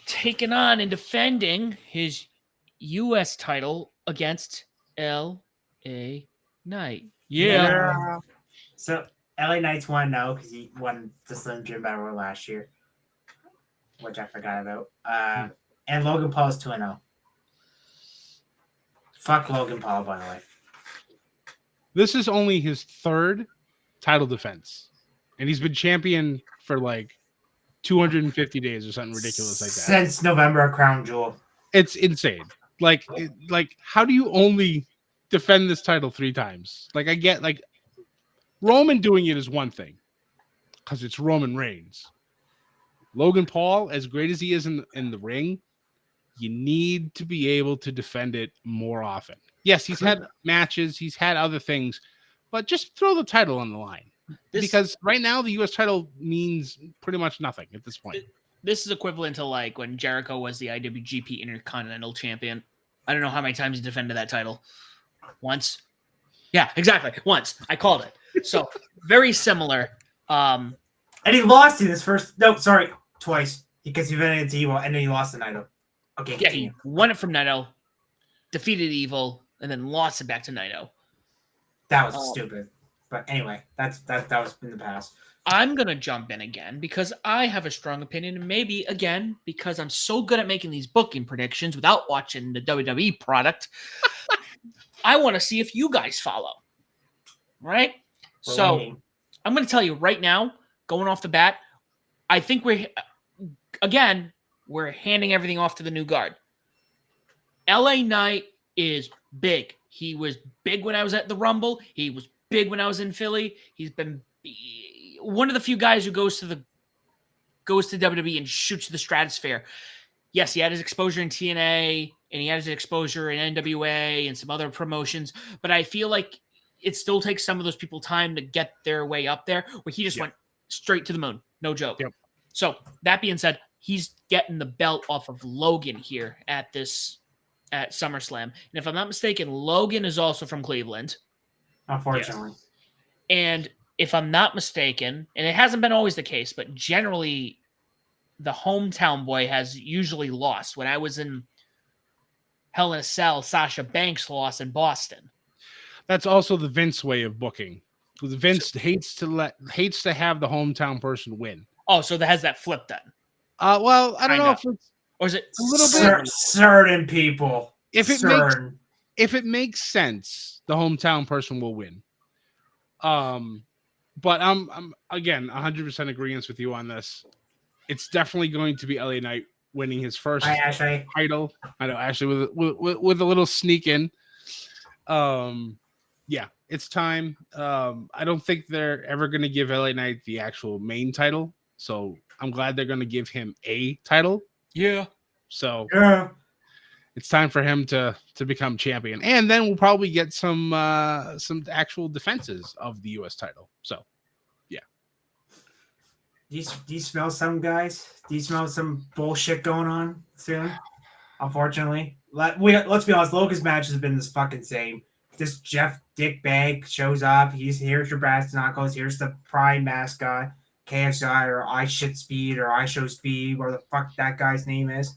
taking on and defending his U.S. title against L.A. Knight. Yeah. So LA Knight's 1-0 because he won the Slim Jim Battle Royal last year, which I forgot about. And Logan Paul's 2-0. Fuck Logan Paul, by the way. This is only his 3rd title defense, and he's been champion for 250 days or something ridiculous like that. Since November of Crown Jewel. It's insane. How do you only defend this title 3 times? I get Roman doing it is one thing because it's Roman Reigns. Logan Paul, as great as he is in the ring, you need to be able to defend it more often. Yes, he's had matches, he's had other things, but just throw the title on the line. Because right now the U.S. title means pretty much nothing at this point. This is equivalent to when Jericho was the IWGP Intercontinental Champion. I don't know how many times he defended that title. Once. Yeah, exactly. Once. I called it. So very similar. And he lost in his first. No, sorry, twice because he went into Evil and then he lost to Naito. Okay. Yeah, he won it from Naito, defeated Evil, and then lost it back to Naito. That was stupid. But anyway, that was in the past. I'm gonna jump in again because I have a strong opinion, and maybe again because I'm so good at making these booking predictions without watching the WWE product. I want to see if you guys follow. Right? So I'm going to tell you right now, going off the bat, I think we're handing everything off to the new guard. LA Knight is big. He was big when I was at the Rumble. He was big when I was in Philly. He's been one of the few guys who goes to WWE and shoots the stratosphere. Yes, he had his exposure in TNA and he had his exposure in NWA and some other promotions, but I feel like it still takes some of those people time to get their way up there, where he just went straight to the moon. No joke. Yep. So that being said, he's getting the belt off of Logan here at SummerSlam. And if I'm not mistaken, Logan is also from Cleveland. Unfortunately. Yes. And if I'm not mistaken, and it hasn't been always the case, but generally the hometown boy has usually lost. When I was in Hell in a Cell, Sasha Banks lost in Boston. That's also the Vince way of booking. Because Vince hates to have the hometown person win. Oh, so that has that flip then. Well, I don't know if it's, or is it a little bit certain people. If it makes sense, the hometown person will win. But I'm again 100% agreeance with you on this. It's definitely going to be LA Knight winning his first title. I know Ashley with a little sneak in. Yeah, it's time. I don't think they're ever going to give LA Knight the actual main title, so I'm glad they're going to give him a title. Yeah. So it's time for him to become champion, and then we'll probably get some actual defenses of the U.S. title. So, yeah. Do you smell some guys? Do you smell some bullshit going on soon? Unfortunately, let's be honest. Logan's match has been this fucking same. This Jeff Dickbag shows up. Here's your brass knuckles. Here's the Prime mascot, KSI, or I Shit Speed, or I Show Speed, whatever the fuck that guy's name is.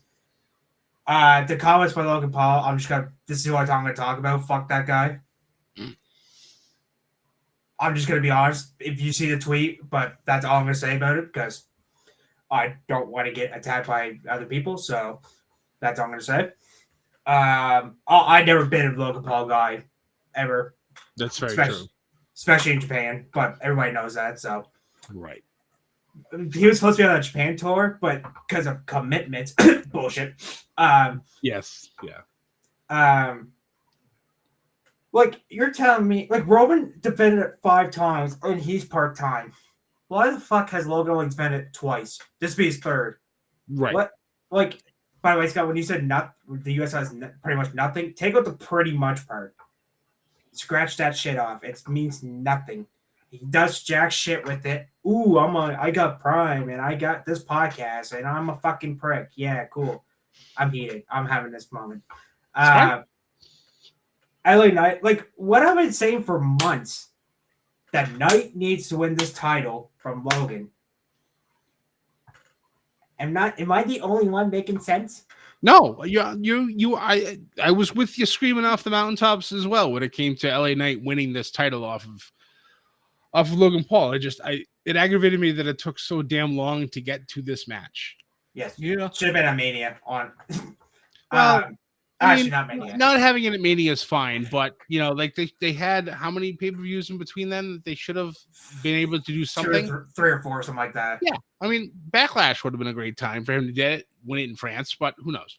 The comments by Logan Paul, this is what I'm gonna talk about. Fuck that guy. I'm just gonna be honest. If you see the tweet, but that's all I'm gonna say about it because I don't want to get attacked by other people. So that's all I'm gonna say. I've never been a Logan Paul guy ever. That's very true, especially in Japan. But everybody knows that. So right. He was supposed to be on a Japan tour, but because of commitments, bullshit. Yes. Yeah. Like, you're telling me, like, Roman defended it 5 times, and he's part-time. Why the fuck has Logan only defended it twice? This be his third. Right. What? Like, by the way, Scott, when you said the U.S. has pretty much nothing, take out the pretty much part. Scratch that shit off. It means nothing. He does jack shit with it. Ooh, I got Prime, and I got this podcast, and I'm a fucking prick. Yeah, cool. I'm heated. I'm having this moment. LA Knight, like, what I've been saying for months, that Knight needs to win this title from Logan. Am I the only one making sense? No, I was with you screaming off the mountaintops as well when it came to LA Knight winning this title off of Logan Paul. It aggravated me that it took so damn long to get to this match. Yes. Yeah. Should have been a Mania on. Well, actually, not Mania. Not having it at Mania is fine, but like they had how many pay-per-views in between them that they should have been able to do something? 3 or 4, something like that. Yeah. I mean, Backlash would have been a great time for him to get it, win it in France, but who knows?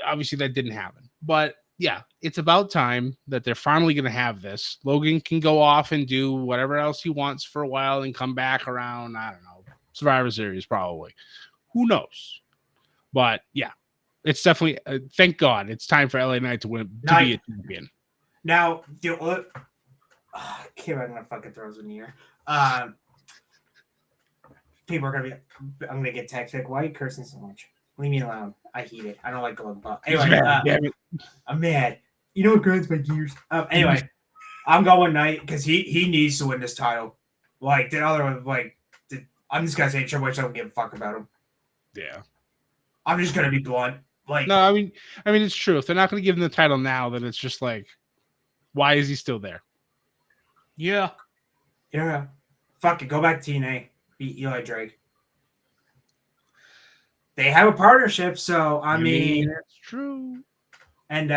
Obviously, that didn't happen. But yeah, it's about time that they're finally going to have this. Logan can go off and do whatever else he wants for a while and come back around, I don't know, Survivor Series probably. Who knows? But yeah, it's definitely, thank God, it's time for LA Knight to win, to be a champion. Now, I'm going to fucking throw this in the air. People are going to be, I'm going to get text like, why are you cursing so much? Leave me alone. I hate it. I don't like going about. Anyway, I'm mad. You know what grinds my gears? Anyway, I'm going Knight because he needs to win this title. Like, the other one, like, I'm just going to say Triple H don't give a fuck about him. Yeah. I'm just going to be blunt. Like, no, I mean, it's true. If they're not going to give him the title now, then it's just like, why is he still there? Yeah. Yeah. Fuck it. Go back to TNA. Beat Eli Drake. They have a partnership, so I mean that's true. And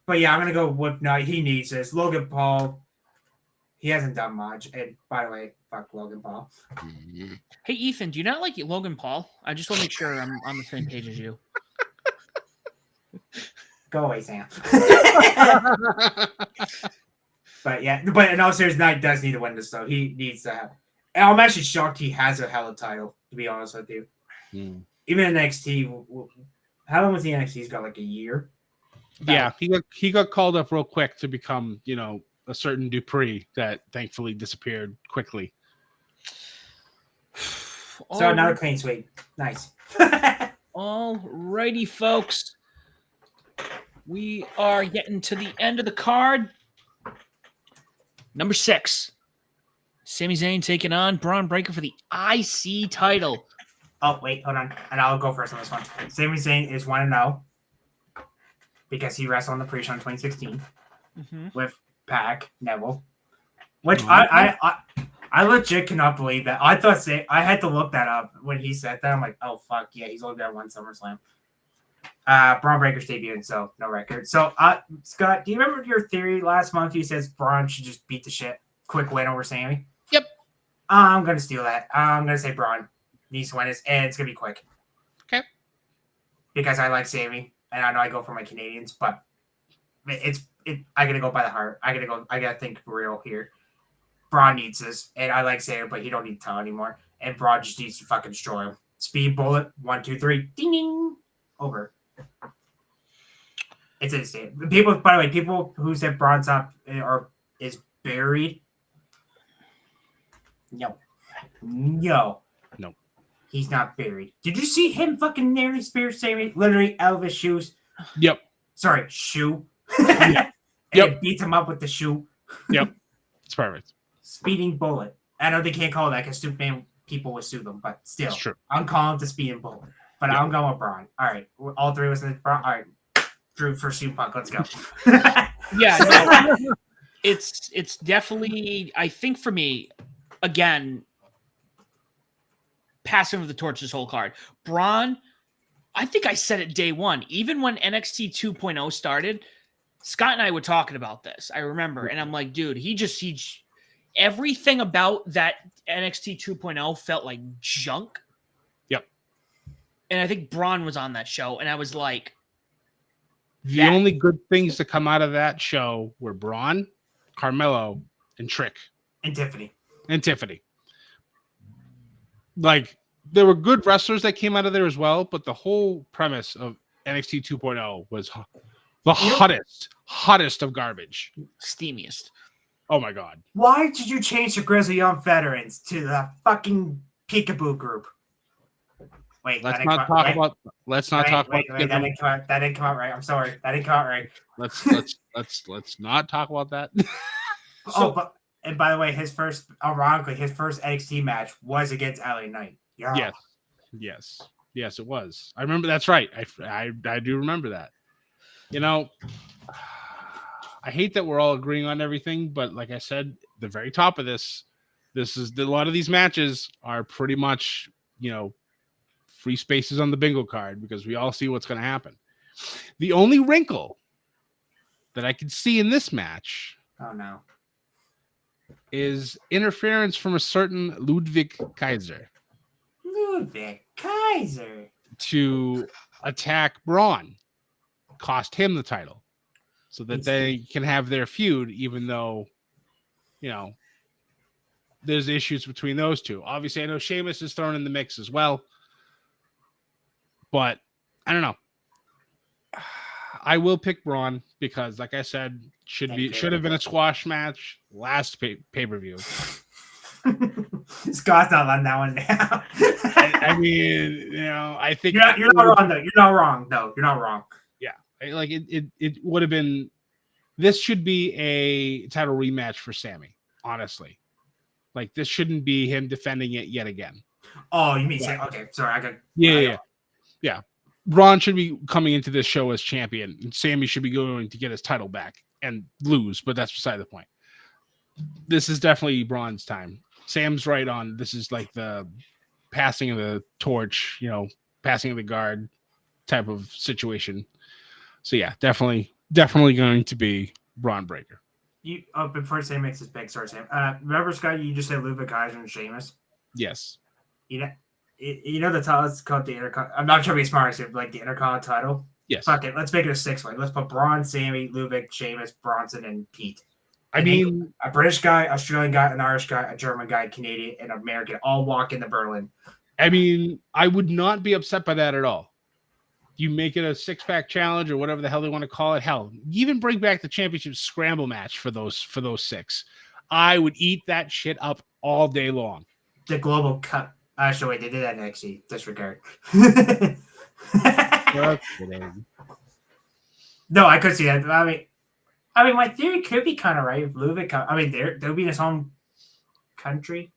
but yeah, I'm gonna go with Knight. He needs this. Logan Paul, he hasn't done much. And by the way, fuck Logan Paul. Hey Ethan, do you not like Logan Paul? I just want to make sure I'm on the same page as you. Go away, Sam. But yeah, but in all seriousness, Knight does need to win this though. He needs to have. And I'm actually shocked he has a hella title, to be honest with you. Even in NXT, how long was the NXT? He's got like a year. Yeah, he got called up real quick to become, a certain Dupree that thankfully disappeared quickly. So another clean sweep. Nice. All righty, folks. We are getting to the end of the card. Number 6. Sami Zayn taking on Braun Breaker for the IC title. Oh, wait, hold on. And I'll go first on this one. Sami Zayn is 1-0 because he wrestled on the pre-show in 2016 with Pac Neville. Which I legit cannot believe that. I had to look that up when he said that. I'm like, oh, fuck, yeah, he's only got one SummerSlam. Braun Breaker's debuted, so no record. So, Scott, do you remember your theory last month? You said Braun should just beat the shit. Quick win over Sami? Yep. I'm going to steal that. I'm going to say Braun needs to win this, and it's going to be quick. Okay. Because I like Sami, and I know I go for my Canadians, but I got to go by the heart. I got to think for real here. Braun needs this, and I like Sami, but he don't need to anymore. And Braun just needs to fucking destroy him. Speed bullet, 1, 2, 3, ding, ding, over. It's insane. People, by the way, people who said Braun's up or is buried. No. He's not buried. Did you see him fucking nearly spear Sami? Literally out of his shoes. Yep. Sorry, shoe. Yep. Beats him up with the shoe. Yep. It's perfect. Speeding bullet. I know they can't call it that because stupid people would sue them, but still. It's true. I'm calling it the speeding bullet. But I'm going with Braun. All right. All three of us in Braun. All right. Drew for Super Punk. Let's go. Yeah, no, it's definitely, I think for me, again, passing over the torch this whole card. Braun, I think I said it day one. Even when NXT 2.0 started, Scott and I were talking about this. I remember. And I'm like, dude, he everything about that NXT 2.0 felt like junk. Yep. And I think Braun was on that show. And I was like, The only good things to come out of that show were Braun, Carmelo, and Trick. And Tiffany. Like, there were good wrestlers that came out of there as well, but the whole premise of NXT 2.0 was the hottest of garbage. Steamiest. Oh my God. Why did you change the Grizzly Young Veterans to the fucking Peekaboo group? Wait, let's not talk about that didn't come out right. I'm sorry. That didn't come out right. Let's not talk about that. And by the way, ironically, his first NXT match was against LA Knight. Yeah. Yes, it was. I remember. That's right. I do remember that. You know, I hate that we're all agreeing on everything, but like I said, the very top of this is a lot of these matches are pretty much, free spaces on the bingo card because we all see what's going to happen. The only wrinkle that I could see in this match, is interference from a certain Ludwig Kaiser. To attack Braun, cost him the title, so that they can have their feud, even though, there's issues between those two. Obviously, I know Sheamus is thrown in the mix as well, but I don't know. I will pick Braun because, like I said, should have been a squash match last pay-per-view. Scott's not letting that one down. I mean, I think you're not wrong though. You're not wrong. No, you're not wrong. Yeah, like it would have been. This should be a title rematch for Sammy. Honestly, like this shouldn't be him defending it yet again. Oh, you mean Sammy? Okay, sorry. I got. Yeah. Braun should be coming into this show as champion, and Sammy should be going to get his title back and lose. But that's beside the point. This is definitely Braun's time. Sam's right on. This is like the passing of the torch, passing of the guard type of situation. So yeah, definitely going to be Braun Breaker. Before Sam makes his pick, sorry, Sam. Remember, Scott, you just said Ludwig Kaiser and Sheamus? Yes. The title is called the Intercontinental. I'm not trying to be smart, like the Intercontinental title. Yes. Fuck it. Let's make it a 6-way. Let's put Braun, Sammy, Ludwig, Sheamus, Bronson, and Pete. I mean, a British guy, Australian guy, an Irish guy, a German guy, Canadian, and American all walk into Berlin. I mean, I would not be upset by that at all. You make it a 6-pack challenge or whatever the hell they want to call it. Hell, even bring back the championship scramble match for those 6. I would eat that shit up all day long. The Global Cup. Actually, wait, they did that in NXT. Disregard. No, I could see that. I mean, my theory could be kind of right. If Ludwig, they'll be in his home country.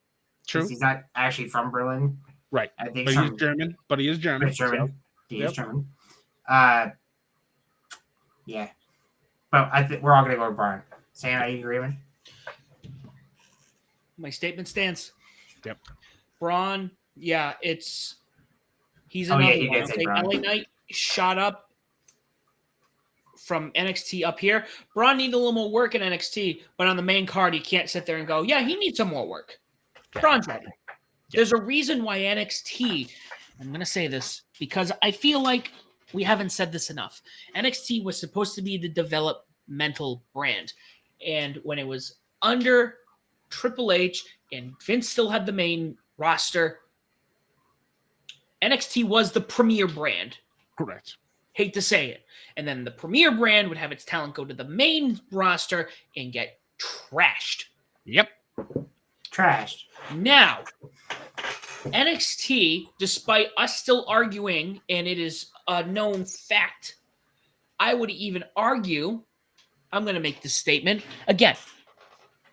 True. He's not actually from Berlin. Right. I think he's German. But he is German. He is German. Yeah. But I think we're all going to go with Braun. Sam, are you agreeing? My statement stands. Yep. Braun, he's another one. LA Knight shot up from NXT up here. Braun needed a little more work in NXT, but on the main card, you can't sit there and go, yeah, he needs some more work. Braun's ready. There's a reason why NXT, I'm going to say this because I feel like we haven't said this enough. NXT was supposed to be the developmental brand. And when it was under Triple H and Vince still had the main roster, NXT was the premier brand. Correct. Hate to say it. And then the premier brand would have its talent go to the main roster and get trashed. Yep. Trashed. Now, NXT, despite us still arguing, and it is a known fact, I would even argue, I'm going to make this statement. Again,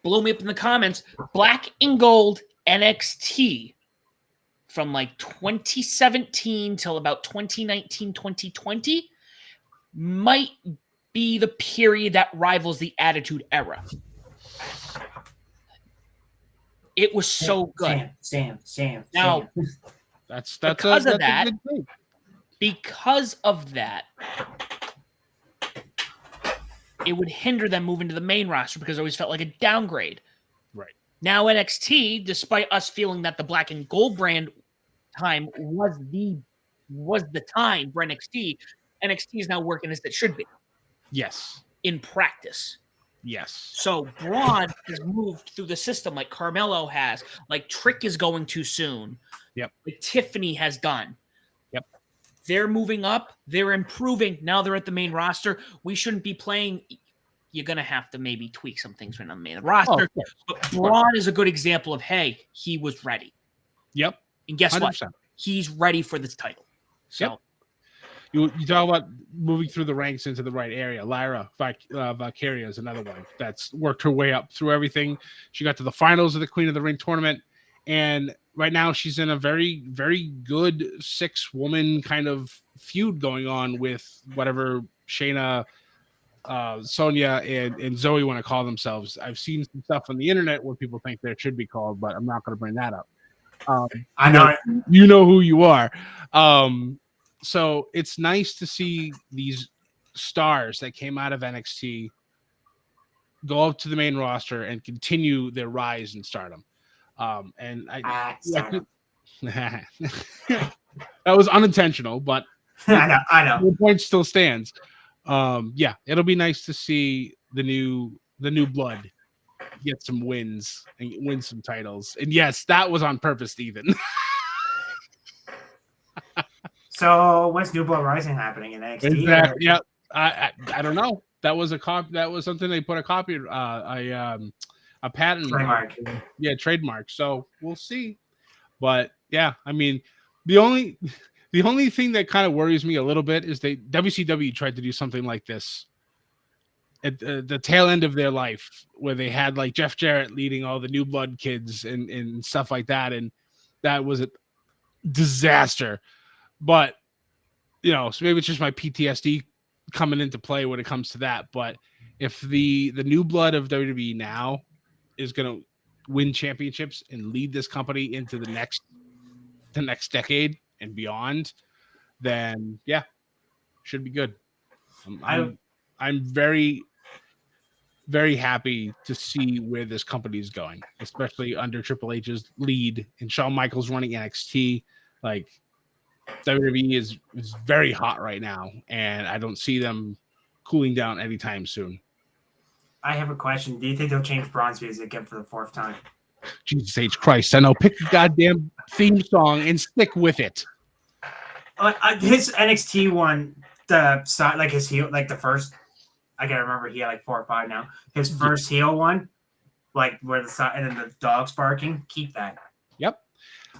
blow me up in the comments. Black and gold NXT from like 2017 till about 2019, 2020 might be the period that rivals the Attitude Era. It was so good. Sam. Now, that's because a of that, good thing. Because of that, it would hinder them moving to the main roster because it always felt like a downgrade. Right. Now NXT, despite us feeling that the black and gold brand time was the time for NXT is now working as it should be. Yes. in practice. Yes. So Braun has moved through the system like Carmelo has, like Trick is going too soon. Yep. Like Tiffany has done. Yep. They're moving up. They're improving. Now they're at the main roster. We shouldn't be playing. You're going to have to maybe tweak some things when on the main roster. But Braun is a good example of, hey, he was ready. Yep. And guess 100%. what? He's ready for this title. So. Yep. You talk about moving through the ranks into the right area. Lyra Valkyria is another one that's worked her way up through everything. She got to the finals of the Queen of the Ring tournament, and right now she's in a very, very good 6-woman kind of feud going on with whatever Shayna, Sonya, and Zoe want to call themselves. I've seen some stuff on the internet where people think they should be called, but I'm not going to bring that up. I know. You know who you are. So it's nice to see these stars that came out of NXT go up to the main roster and continue their rise in stardom. And that was unintentional, but I know. The point still stands. Yeah, it'll be nice to see the new blood get some wins and win some titles. And yes, that was on purpose, Ethan. So when's New Blood Rising happening in NXT? Exactly. Yeah, I don't know. That was that was something they put a copy, a patent trademark. Yeah, trademark. So we'll see. But yeah, I mean, the only thing that kind of worries me a little bit is WCW tried to do something like this at the tail end of their life, where they had like Jeff Jarrett leading all the New Blood kids and stuff like that, and that was a disaster. But so maybe it's just my PTSD coming into play when it comes to that. But if the new blood of WWE now is going to win championships and lead this company into the next decade and beyond, then yeah, should be good. I'm very, very happy to see where this company is going, especially under Triple H's lead and Shawn Michaels running NXT. Like, WWE is very hot right now, and I don't see them cooling down anytime soon. I have a question. Do you think they'll change Braun's music again for the 4th time? Jesus H. Christ. I know. Pick the goddamn theme song and stick with it. His NXT one, like his heel, like the first, I gotta remember he had like 4 or 5 now. His first heel one, like where and then the dog's barking, keep that. Yep.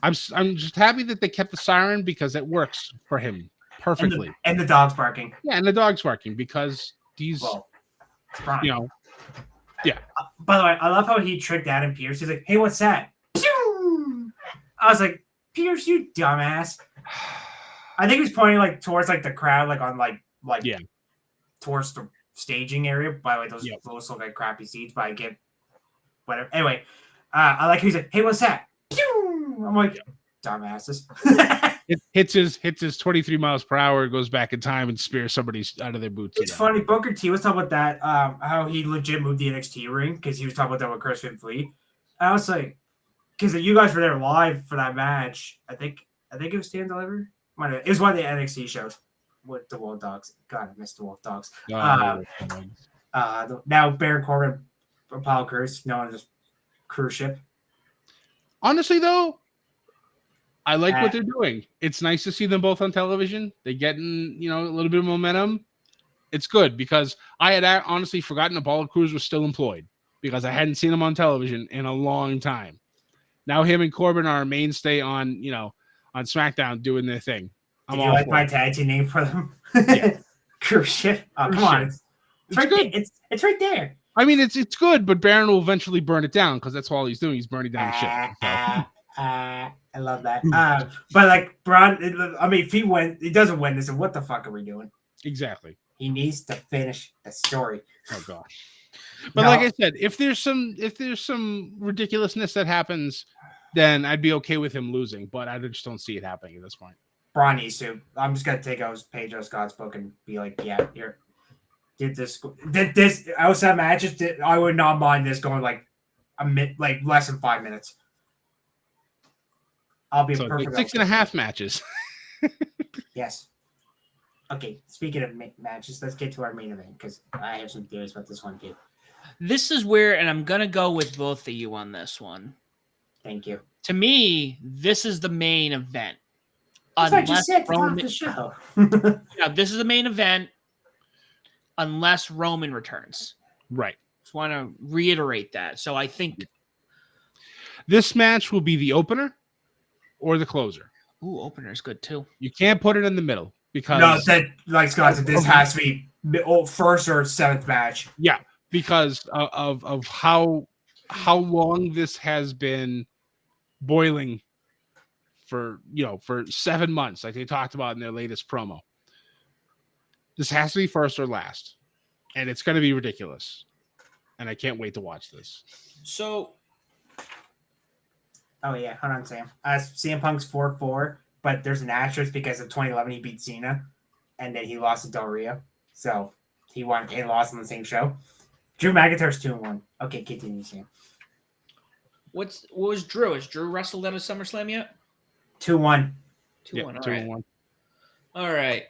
I'm just happy that they kept the siren because it works for him perfectly. And the dog's barking. Yeah, and the dog's barking because he's, yeah. By the way, I love how he tricked Adam Pearce. He's like, "Hey, what's that?" Pew! I was like, "Pearce, you dumbass." I think he was pointing like towards like the crowd, like on like towards the staging area. By the way, those look like crappy seats, but I get whatever. Anyway, I like he's like, "Hey, what's that?" I'm like, dumbasses. It hits his 23 miles per hour, goes back in time and spears somebody out of their boots. It's funny. Booker T was talking about that, how he legit moved the NXT ring because he was talking about that with Chris Van Fleet. I was like, because you guys were there live for that match. I think it was Stand Deliver. It was one of the NXT shows with the Wolf Dogs. God, I missed the Wolf Dogs. Now Baron Corbin, Apollo Crews, known as cruise ship. Honestly, though, I like what they're doing. It's nice to see them both on television. They're getting, a little bit of momentum. It's good because I had honestly forgotten Apollo Crews was still employed because I hadn't seen him on television in a long time. Now him and Corbin are a mainstay on SmackDown doing their thing. Did you like my tag team name for them? Yeah. Cruise ship. Oh, come on. It's right there. It's right there. I mean, it's good, but Baron will eventually burn it down because that's all he's doing. He's burning down shit. I love that. But like Braun, if he doesn't win this, what the fuck are we doing? Exactly. He needs to finish the story. Oh gosh. But like I said, if there's some ridiculousness that happens, then I'd be okay with him losing. But I just don't see it happening at this point. Braun needs to. I'm just gonna take out Pedro Scott's book and be like, yeah, here. Did this outside matches? I would not mind this going like less than 5 minutes. I'll be perfect. 6.5 matches. Yes. Okay, speaking of matches, let's get to our main event because I have some theories about this one too. This is where, and I'm gonna go with both of you on this one. Thank you. To me, this is the main event. That's what I just said to the show. Yeah, this is the main event unless Roman returns. Right. Just want to reiterate that. So I think this match will be the opener or the closer. Ooh, opener is good too. You can't put it in the middle because no, that like Scott said, this has to be first or seventh match. Yeah, because of how long this has been boiling for 7 months, like they talked about in their latest promo. This has to be first or last, and it's going to be ridiculous. And I can't wait to watch this. So, oh yeah, hold on, Sam. CM Punk's 4-4, but there's an asterisk because of 2011 he beat Cena, and then he lost to Del Rio, so he won and lost on the same show. Drew McIntyre's 2-1. Okay, continue, Sam. What was Drew? Has Drew wrestled at a SummerSlam yet? 2-1. 2-1. All right. All right.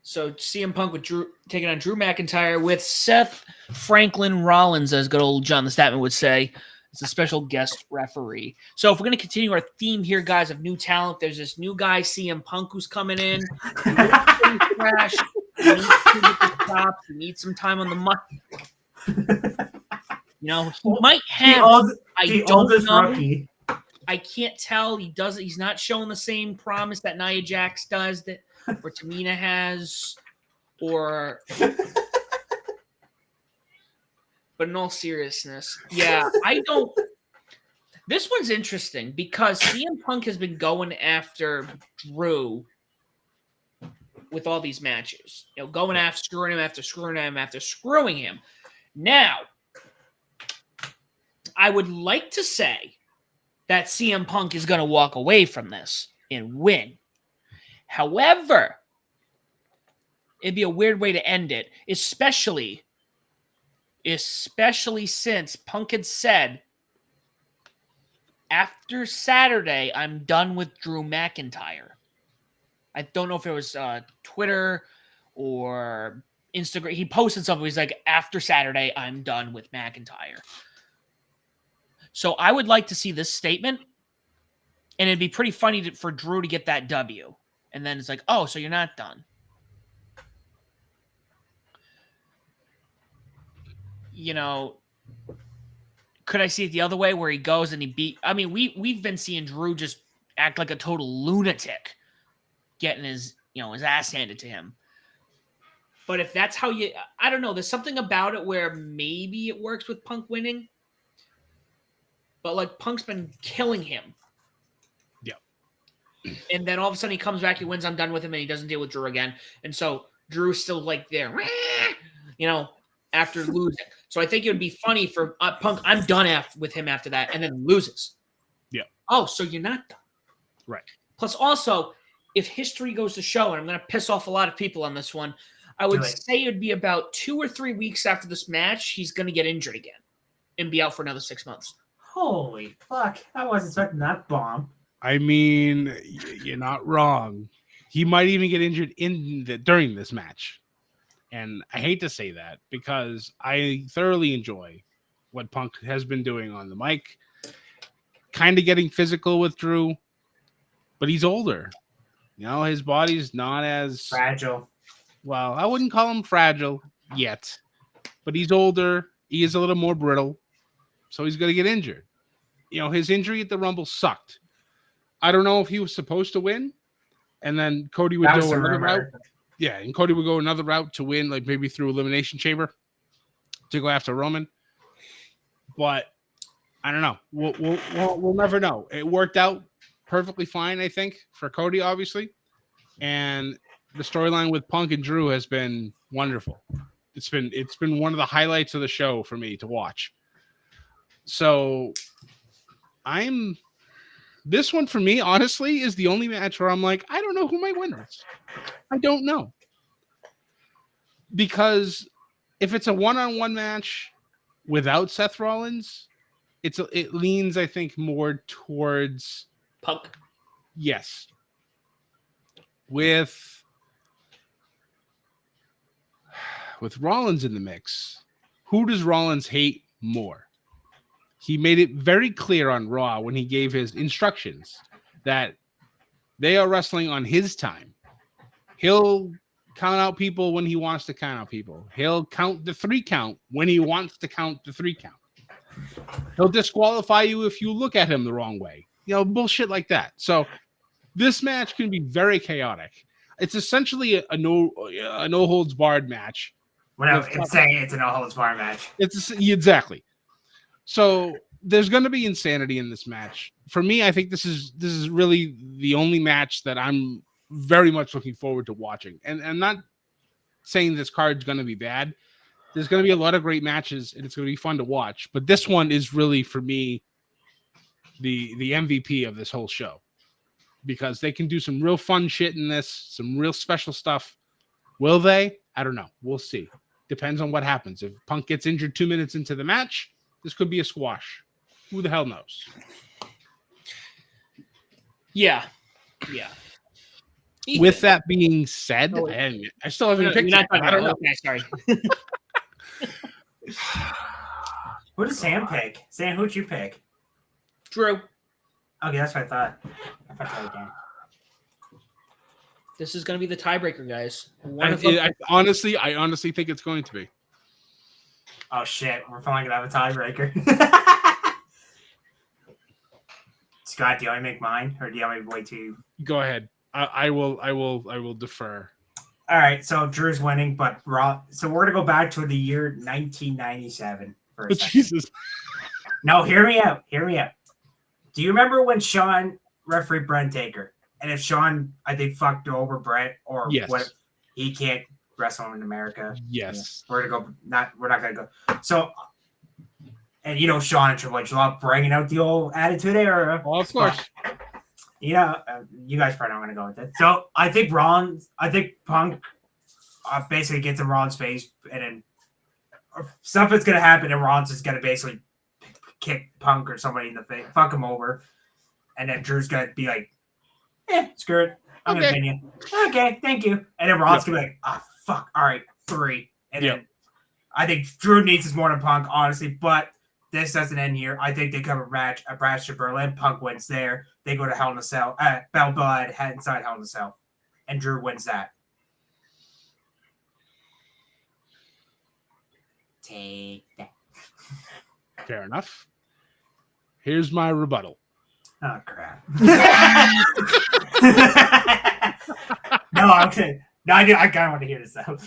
So CM Punk with Drew taking on Drew McIntyre with Seth Franklin Rollins, as good old John the Statman would say. It's a special guest referee. So if we're going to continue our theme here, guys, of new talent, there's this new guy, CM Punk, who's coming in. He fresh. He needs some time on the mic. He might have. I don't know. Rookie. I can't tell. He's not showing the same promise that Nia Jax does, or Tamina has, or. But in all seriousness, yeah, I don't. This one's interesting because CM Punk has been going after Drew with all these matches. Going after screwing him. Now, I would like to say that CM Punk is going to walk away from this and win. However, it'd be a weird way to end it, especially since Punk had said, after Saturday, I'm done with Drew McIntyre. I don't know if it was Twitter or Instagram. He posted something. He's like, after Saturday, I'm done with McIntyre. So I would like to see this statement, and it'd be pretty funny for Drew to get that W. And then it's like, oh, so you're not done. Could I see it the other way where he goes and he beat? I mean, we've been seeing Drew just act like a total lunatic, getting his ass handed to him. But if that's how I don't know. There's something about it where maybe it works with Punk winning. But like Punk's been killing him. Yeah. And then all of a sudden he comes back, he wins, I'm done with him, and he doesn't deal with Drew again. And so Drew's still like there, after losing. So I think it would be funny for Punk, I'm done with him after that, and then loses. Yeah. Oh, so you're not done. Right. Plus also, if history goes to show, and I'm going to piss off a lot of people on this one, I would say it would be about 2 or 3 weeks after this match, he's going to get injured again and be out for another 6 months. Holy fuck. I wasn't expecting that bomb. I mean, you're not wrong. He might even get injured during this match. And I hate to say that because I thoroughly enjoy what Punk has been doing on the mic. Kind of getting physical with Drew. But he's older. His body's not as... fragile. Well, I wouldn't call him fragile yet. But he's older. He is a little more brittle. So he's going to get injured. His injury at the Rumble sucked. I don't know if he was supposed to win. And then Cody would go another route. Yeah, and Cody would go another route to win, like maybe through Elimination Chamber to go after Roman. But I don't know. We'll never know. It worked out perfectly fine, I think, for Cody, obviously. And the storyline with Punk and Drew has been wonderful. It's been one of the highlights of the show for me to watch. So this one for me, honestly, is the only match where I'm like, I don't know who might win this. I don't know. Because if it's a one-on-one match without Seth Rollins, it leans, I think, more towards Punk. Yes. With with Rollins in the mix, who does Rollins hate more? He made it very clear on Raw when he gave his instructions that they are wrestling on his time. He'll count out people when he wants to count out people. He'll count the 3 count when he wants to count the 3 count. He'll disqualify you if you look at him the wrong way. Bullshit like that. So this match can be very chaotic. It's essentially a no holds barred match. Whatever. It's saying it's a no holds barred match. Exactly. So there's going to be insanity in this match. For me, I think this is really the only match that I'm very much looking forward to watching. And I'm not saying this card's going to be bad. There's going to be a lot of great matches, and it's going to be fun to watch. But this one is really, for me, the MVP of this whole show. Because they can do some real fun shit in this, some real special stuff. Will they? I don't know. We'll see. Depends on what happens. If Punk gets injured 2 minutes into the match, this could be a squash. Who the hell knows? Yeah. Ethan. With that being said, I still haven't picked it. I don't know. Okay, sorry. Who does Sam pick? Sam, who'd you pick? Drew. Okay, that's what I thought. Again. This is going to be the tiebreaker, guys. I honestly think it's going to be. Oh shit, we're finally gonna have a tiebreaker. Scott, do you want to make mine, or do you want me to wait till? Go ahead. I will defer. All right, so Drew's winning, but so we're gonna go back to the year 1997 for a second. Jesus. No, hear me out. Do you remember when Sean referee Brent Taker? And if Sean, I think, fucked over Brent, or yes. what? He can't wrestle in America. Yes, we're not gonna go. So, and Sean and Triple H love bringing out the old attitude era. Well, of course. You guys probably not gonna go with it. So I think Punk basically gets in Ron's face, and then something's gonna happen, and Ron's is gonna basically kick Punk or somebody in the face, fuck him over, and then Drew's gonna be like, screw it. I'm gonna pin you. Okay, thank you. And then Ron's gonna be like, fuck. All right, 3. And then I think Drew needs his more than Punk, honestly, but this doesn't end here. I think they cover a match to Berlin. Punk wins there. They go to Hell in a Cell. Bell head inside Hell in a Cell. And Drew wins that. Take that. Fair enough. Here's my rebuttal. Oh, crap. No, I'm kidding. No, I kind of want to hear this though.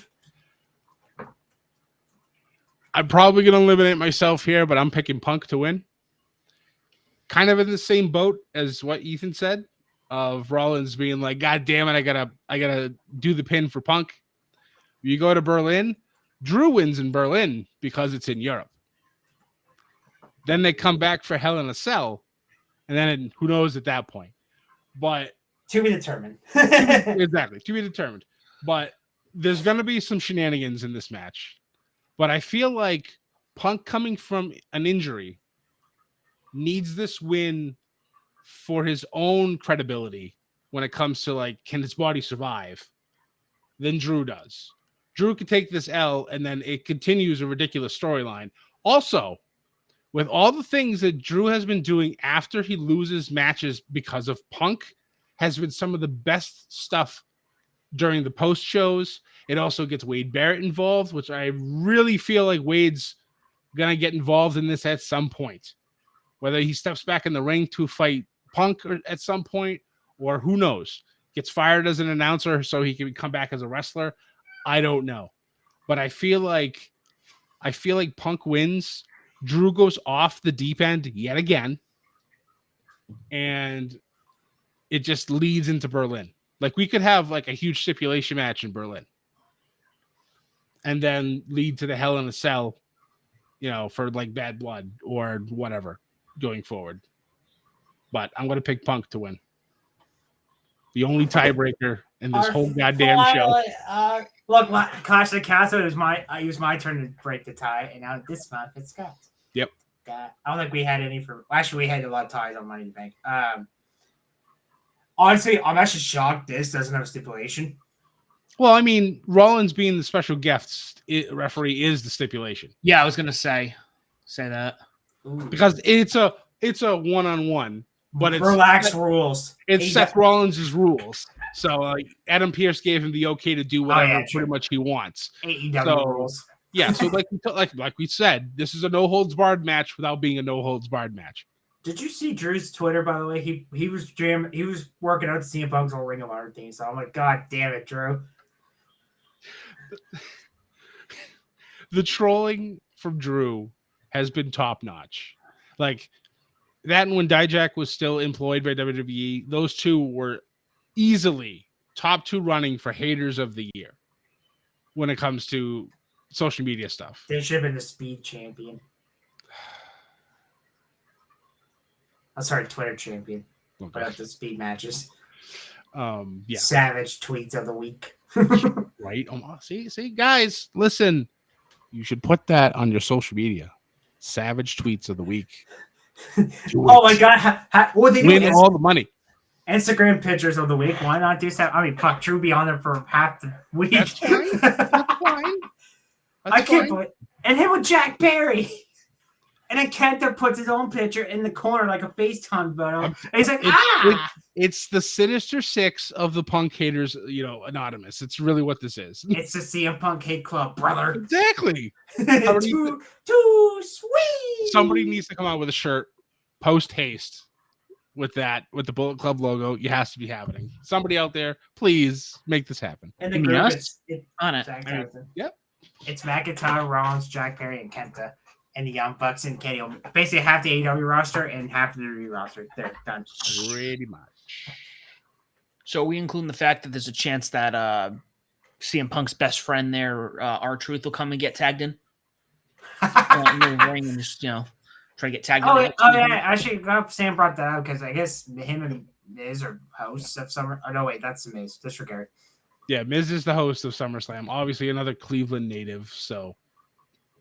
I'm probably going to eliminate myself here, but I'm picking Punk to win. Kind of in the same boat as what Ethan said, of Rollins being like, God damn it, I gotta do the pin for Punk. You go to Berlin, Drew wins in Berlin because it's in Europe. Then they come back for Hell in a Cell, and then who knows at that point. But to be determined. Exactly, to be determined. But there's going to be some shenanigans in this match. But I feel like Punk, coming from an injury, needs this win for his own credibility when it comes to, like, can his body survive, than Drew does. Drew could take this L, and then it continues a ridiculous storyline. Also, with all the things that Drew has been doing after he loses matches because of Punk, has been some of the best stuff during the post shows. It also gets Wade Barrett involved, which I really feel like Wade's going to get involved in this at some point. Whether he steps back in the ring to fight Punk at some point, or who knows, gets fired as an announcer so he can come back as a wrestler. I don't know. But I feel like Punk wins. Drew goes off the deep end yet again. And it just leads into Berlin. Like, we could have like a huge stipulation match in Berlin. And then lead to the Hell in a Cell, for like Bad Blood or whatever going forward. But I'm going to pick Punk to win. The only tiebreaker in this whole goddamn show. Look, Kasha Casa, I used my turn to break the tie, and now this month it's Scott's. Yep. I don't think we had any actually, we had a lot of ties on Money in the Bank. Honestly, I'm actually shocked this doesn't have a stipulation. Well, I mean, Rollins being the special guest referee is the stipulation. Yeah, I was gonna say that because it's a one-on-one, but it's relaxed rules. It's Seth Rollins' rules. So Adam Pearce gave him the okay to do whatever pretty much he wants. AEW rules. Yeah, so like we said, this is a no holds barred match without being a no holds barred match. Did you see Drew's Twitter, by the way? He was working out to CM Punk's whole Ring of Honor theme. So I'm like, God damn it, Drew. The trolling from Drew has been top notch. Like that, and when Dijak was still employed by WWE, those two were easily top 2 running for haters of the year when it comes to social media stuff. They should have been the Speed champion. I'm sorry, Twitter champion. Okay. But the Speed matches. Yeah. Savage tweets of the week. Right. See, guys, listen. You should put that on your social media. Savage tweets of the week. Oh my God! What they win all the money. Instagram pictures of the week. Why not do that? I mean, fuck, Drew be on there for half the week. That's fine. That's fine. I can't believe. And him with Jack Perry. And then Kenta puts his own picture in the corner like a FaceTime photo. And he's like, It's the Sinister Six of the Punk haters, anonymous. It's really what this is. It's the CM Punk hate club, brother. Exactly. Too sweet. Somebody needs to come out with a shirt post haste with the Bullet Club logo. It has to be happening. Somebody out there, please make this happen. And the group is on it. Yep. It's McIntyre, Rollins, Jack Perry, and Kenta. And the Young Bucks and Kenny, basically half the AEW roster and half the WWE roster. They're done. Pretty much. So we include the fact that there's a chance that CM Punk's best friend there, R-Truth, will come and get tagged in. And just, try to get tagged in. Yeah. Actually, Sam brought that up because I guess him and Miz are hosts of Summer. Oh, no, wait, that's the Miz. Disregard. Yeah, Miz is the host of SummerSlam. Obviously, another Cleveland native. So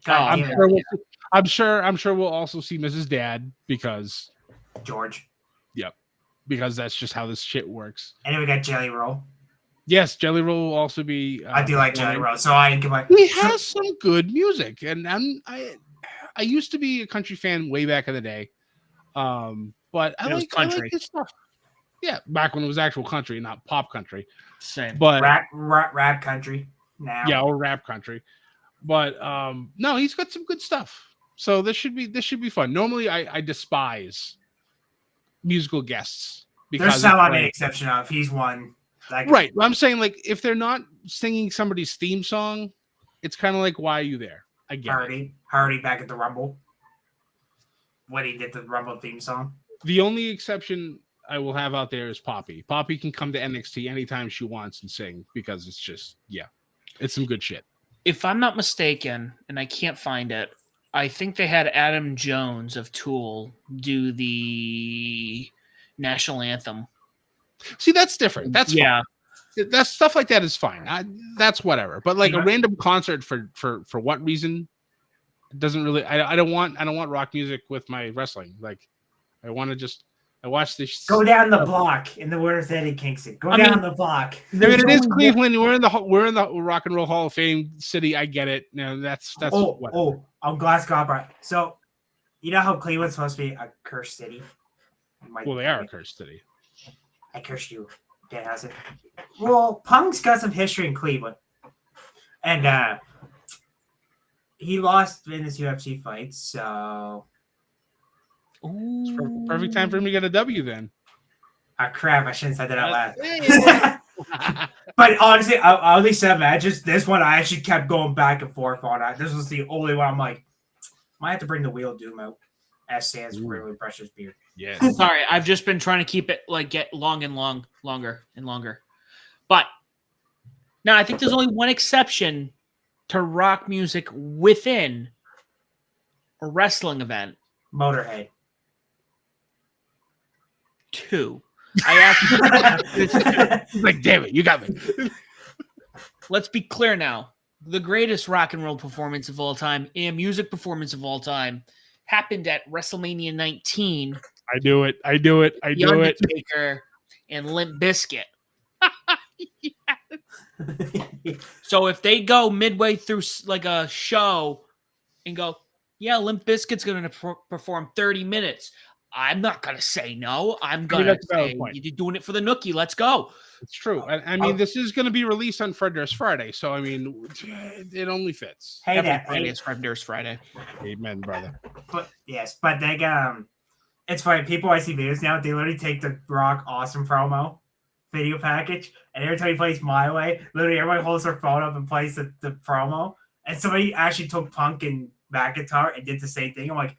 I'm sure we'll also see Mrs. Dad because George. Yep. Because that's just how this shit works. And then we got Jelly Roll. Yes, Jelly Roll will also be. I do like Jelly Roll, so I can like. He has some good music, and I used to be a country fan way back in the day, but I like his stuff. Yeah, back when it was actual country, not pop country. Same. But rap country now. Yeah, or rap country. But no, he's got some good stuff. So this should be fun. Normally, I despise musical guests because there's some I made an exception of. He's one. Right. I'm saying if they're not singing somebody's theme song, it's kind of like, why are you there? I get Hardy back at the Rumble. When he did the Rumble theme song. The only exception I will have out there is Poppy. Poppy can come to NXT anytime she wants and sing because it's just it's some good shit. If I'm not mistaken, and I can't find it, I think they had Adam Jones of Tool do the national anthem. See, that's different. That's fine. That's stuff like that is fine. That's whatever. But a random concert for what reason? It doesn't really. I don't want rock music with my wrestling. I want to just. I watch this. Go down the block in the words of Eddie Kingston. Go down the block. It is Cleveland. We're in the Rock and Roll Hall of Fame city. I get it. No, that's. I'm Glasgow. So, you know how Cleveland's supposed to be a cursed city? Well, they are a cursed city. I cursed you, Dan Hudson. Well, Punk's got some history in Cleveland, and he lost in his UFC fight. So. It's perfect time for him to get a W then. Crap, I shouldn't have said that out loud. But honestly, I only 7 matches. This one I actually kept going back and forth on. This was the only one I'm like, might have to bring the Wheel of Doom out. S stands for really precious beard. Yeah. Sorry, I've just been trying to keep it get longer and longer. But now I think there's only one exception to rock music within a wrestling event. Motorhead. 2. I asked. Like, damn it, you got me. Let's be clear now. The greatest rock and roll performance of all time and music performance of all time happened at WrestleMania 19. I do it. The Undertaker and Limp Bizkit. Yes. So if they go midway through like a show and go, yeah, Limp Bizkit's going to perform 30 minutes. I'm not going to say no. I'm going to say, you're doing it for the nookie. Let's go. It's true. I mean, this is going to be released on Fred Durst Friday. So, I mean, it only fits. Hey, it's Fred Durst Friday. Amen, brother. But yes, but they it's funny. People I see videos now, they literally take the Rock Awesome promo video package, and every time he plays My Way, literally everybody holds their phone up and plays the promo. And somebody actually took Punk and McIntyre and did the same thing. I'm like,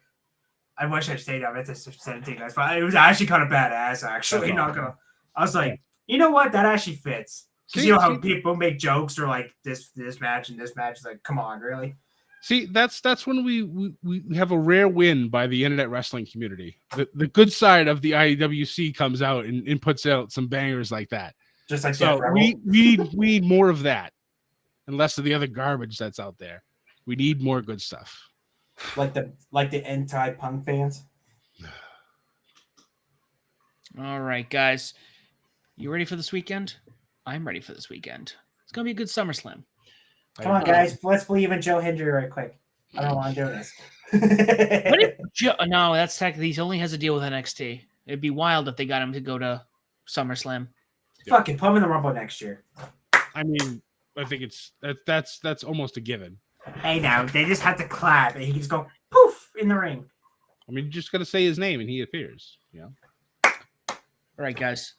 I wish I stayed up at this 17 guys, but it was actually kind of badass. Actually, I was like, you know what? That actually fits. Because you know how people make jokes or like this match and this match. It's like, come on, really? See, that's when we have a rare win by the internet wrestling community. The good side of the IWC comes out and puts out some bangers like that. Just like so that. We need more of that, and less of the other garbage that's out there. We need more good stuff. Like the anti-Punk fans. All right, guys. You ready for this weekend? I'm ready for this weekend. It's gonna be a good SummerSlam. Come on, guys. Let's believe in Joe Hendry right quick. I don't want to do this. No, that's technically he only has a deal with NXT. It'd be wild if they got him to go to SummerSlam. Fucking put him in the Rumble next year. I mean, I think that's almost a given. Hey, now they just have to clap and he can just go poof in the ring. I mean, you just got to say his name and he appears. Yeah. All right, guys.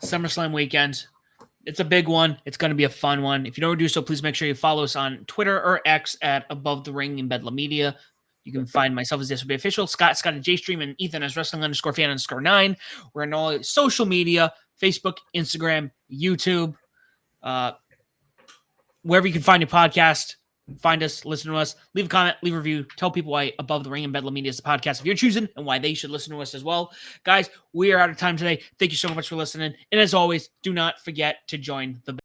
SummerSlam weekend. It's a big one. It's going to be a fun one. If you don't do so, please make sure you follow us on Twitter or X at Above the Ring in Bedlam Media. You can find myself as SB Official, Scott at JStream, and Ethan as Wrestling_fan_9. We're on all social media, Facebook, Instagram, YouTube, wherever you can find your podcast. Find us, listen to us, leave a comment, leave a review, tell people why Above the Ring and Bedlam Media is the podcast if you're choosing and why they should listen to us as well. Guys, we are out of time today. Thank you so much for listening. And as always, do not forget to join the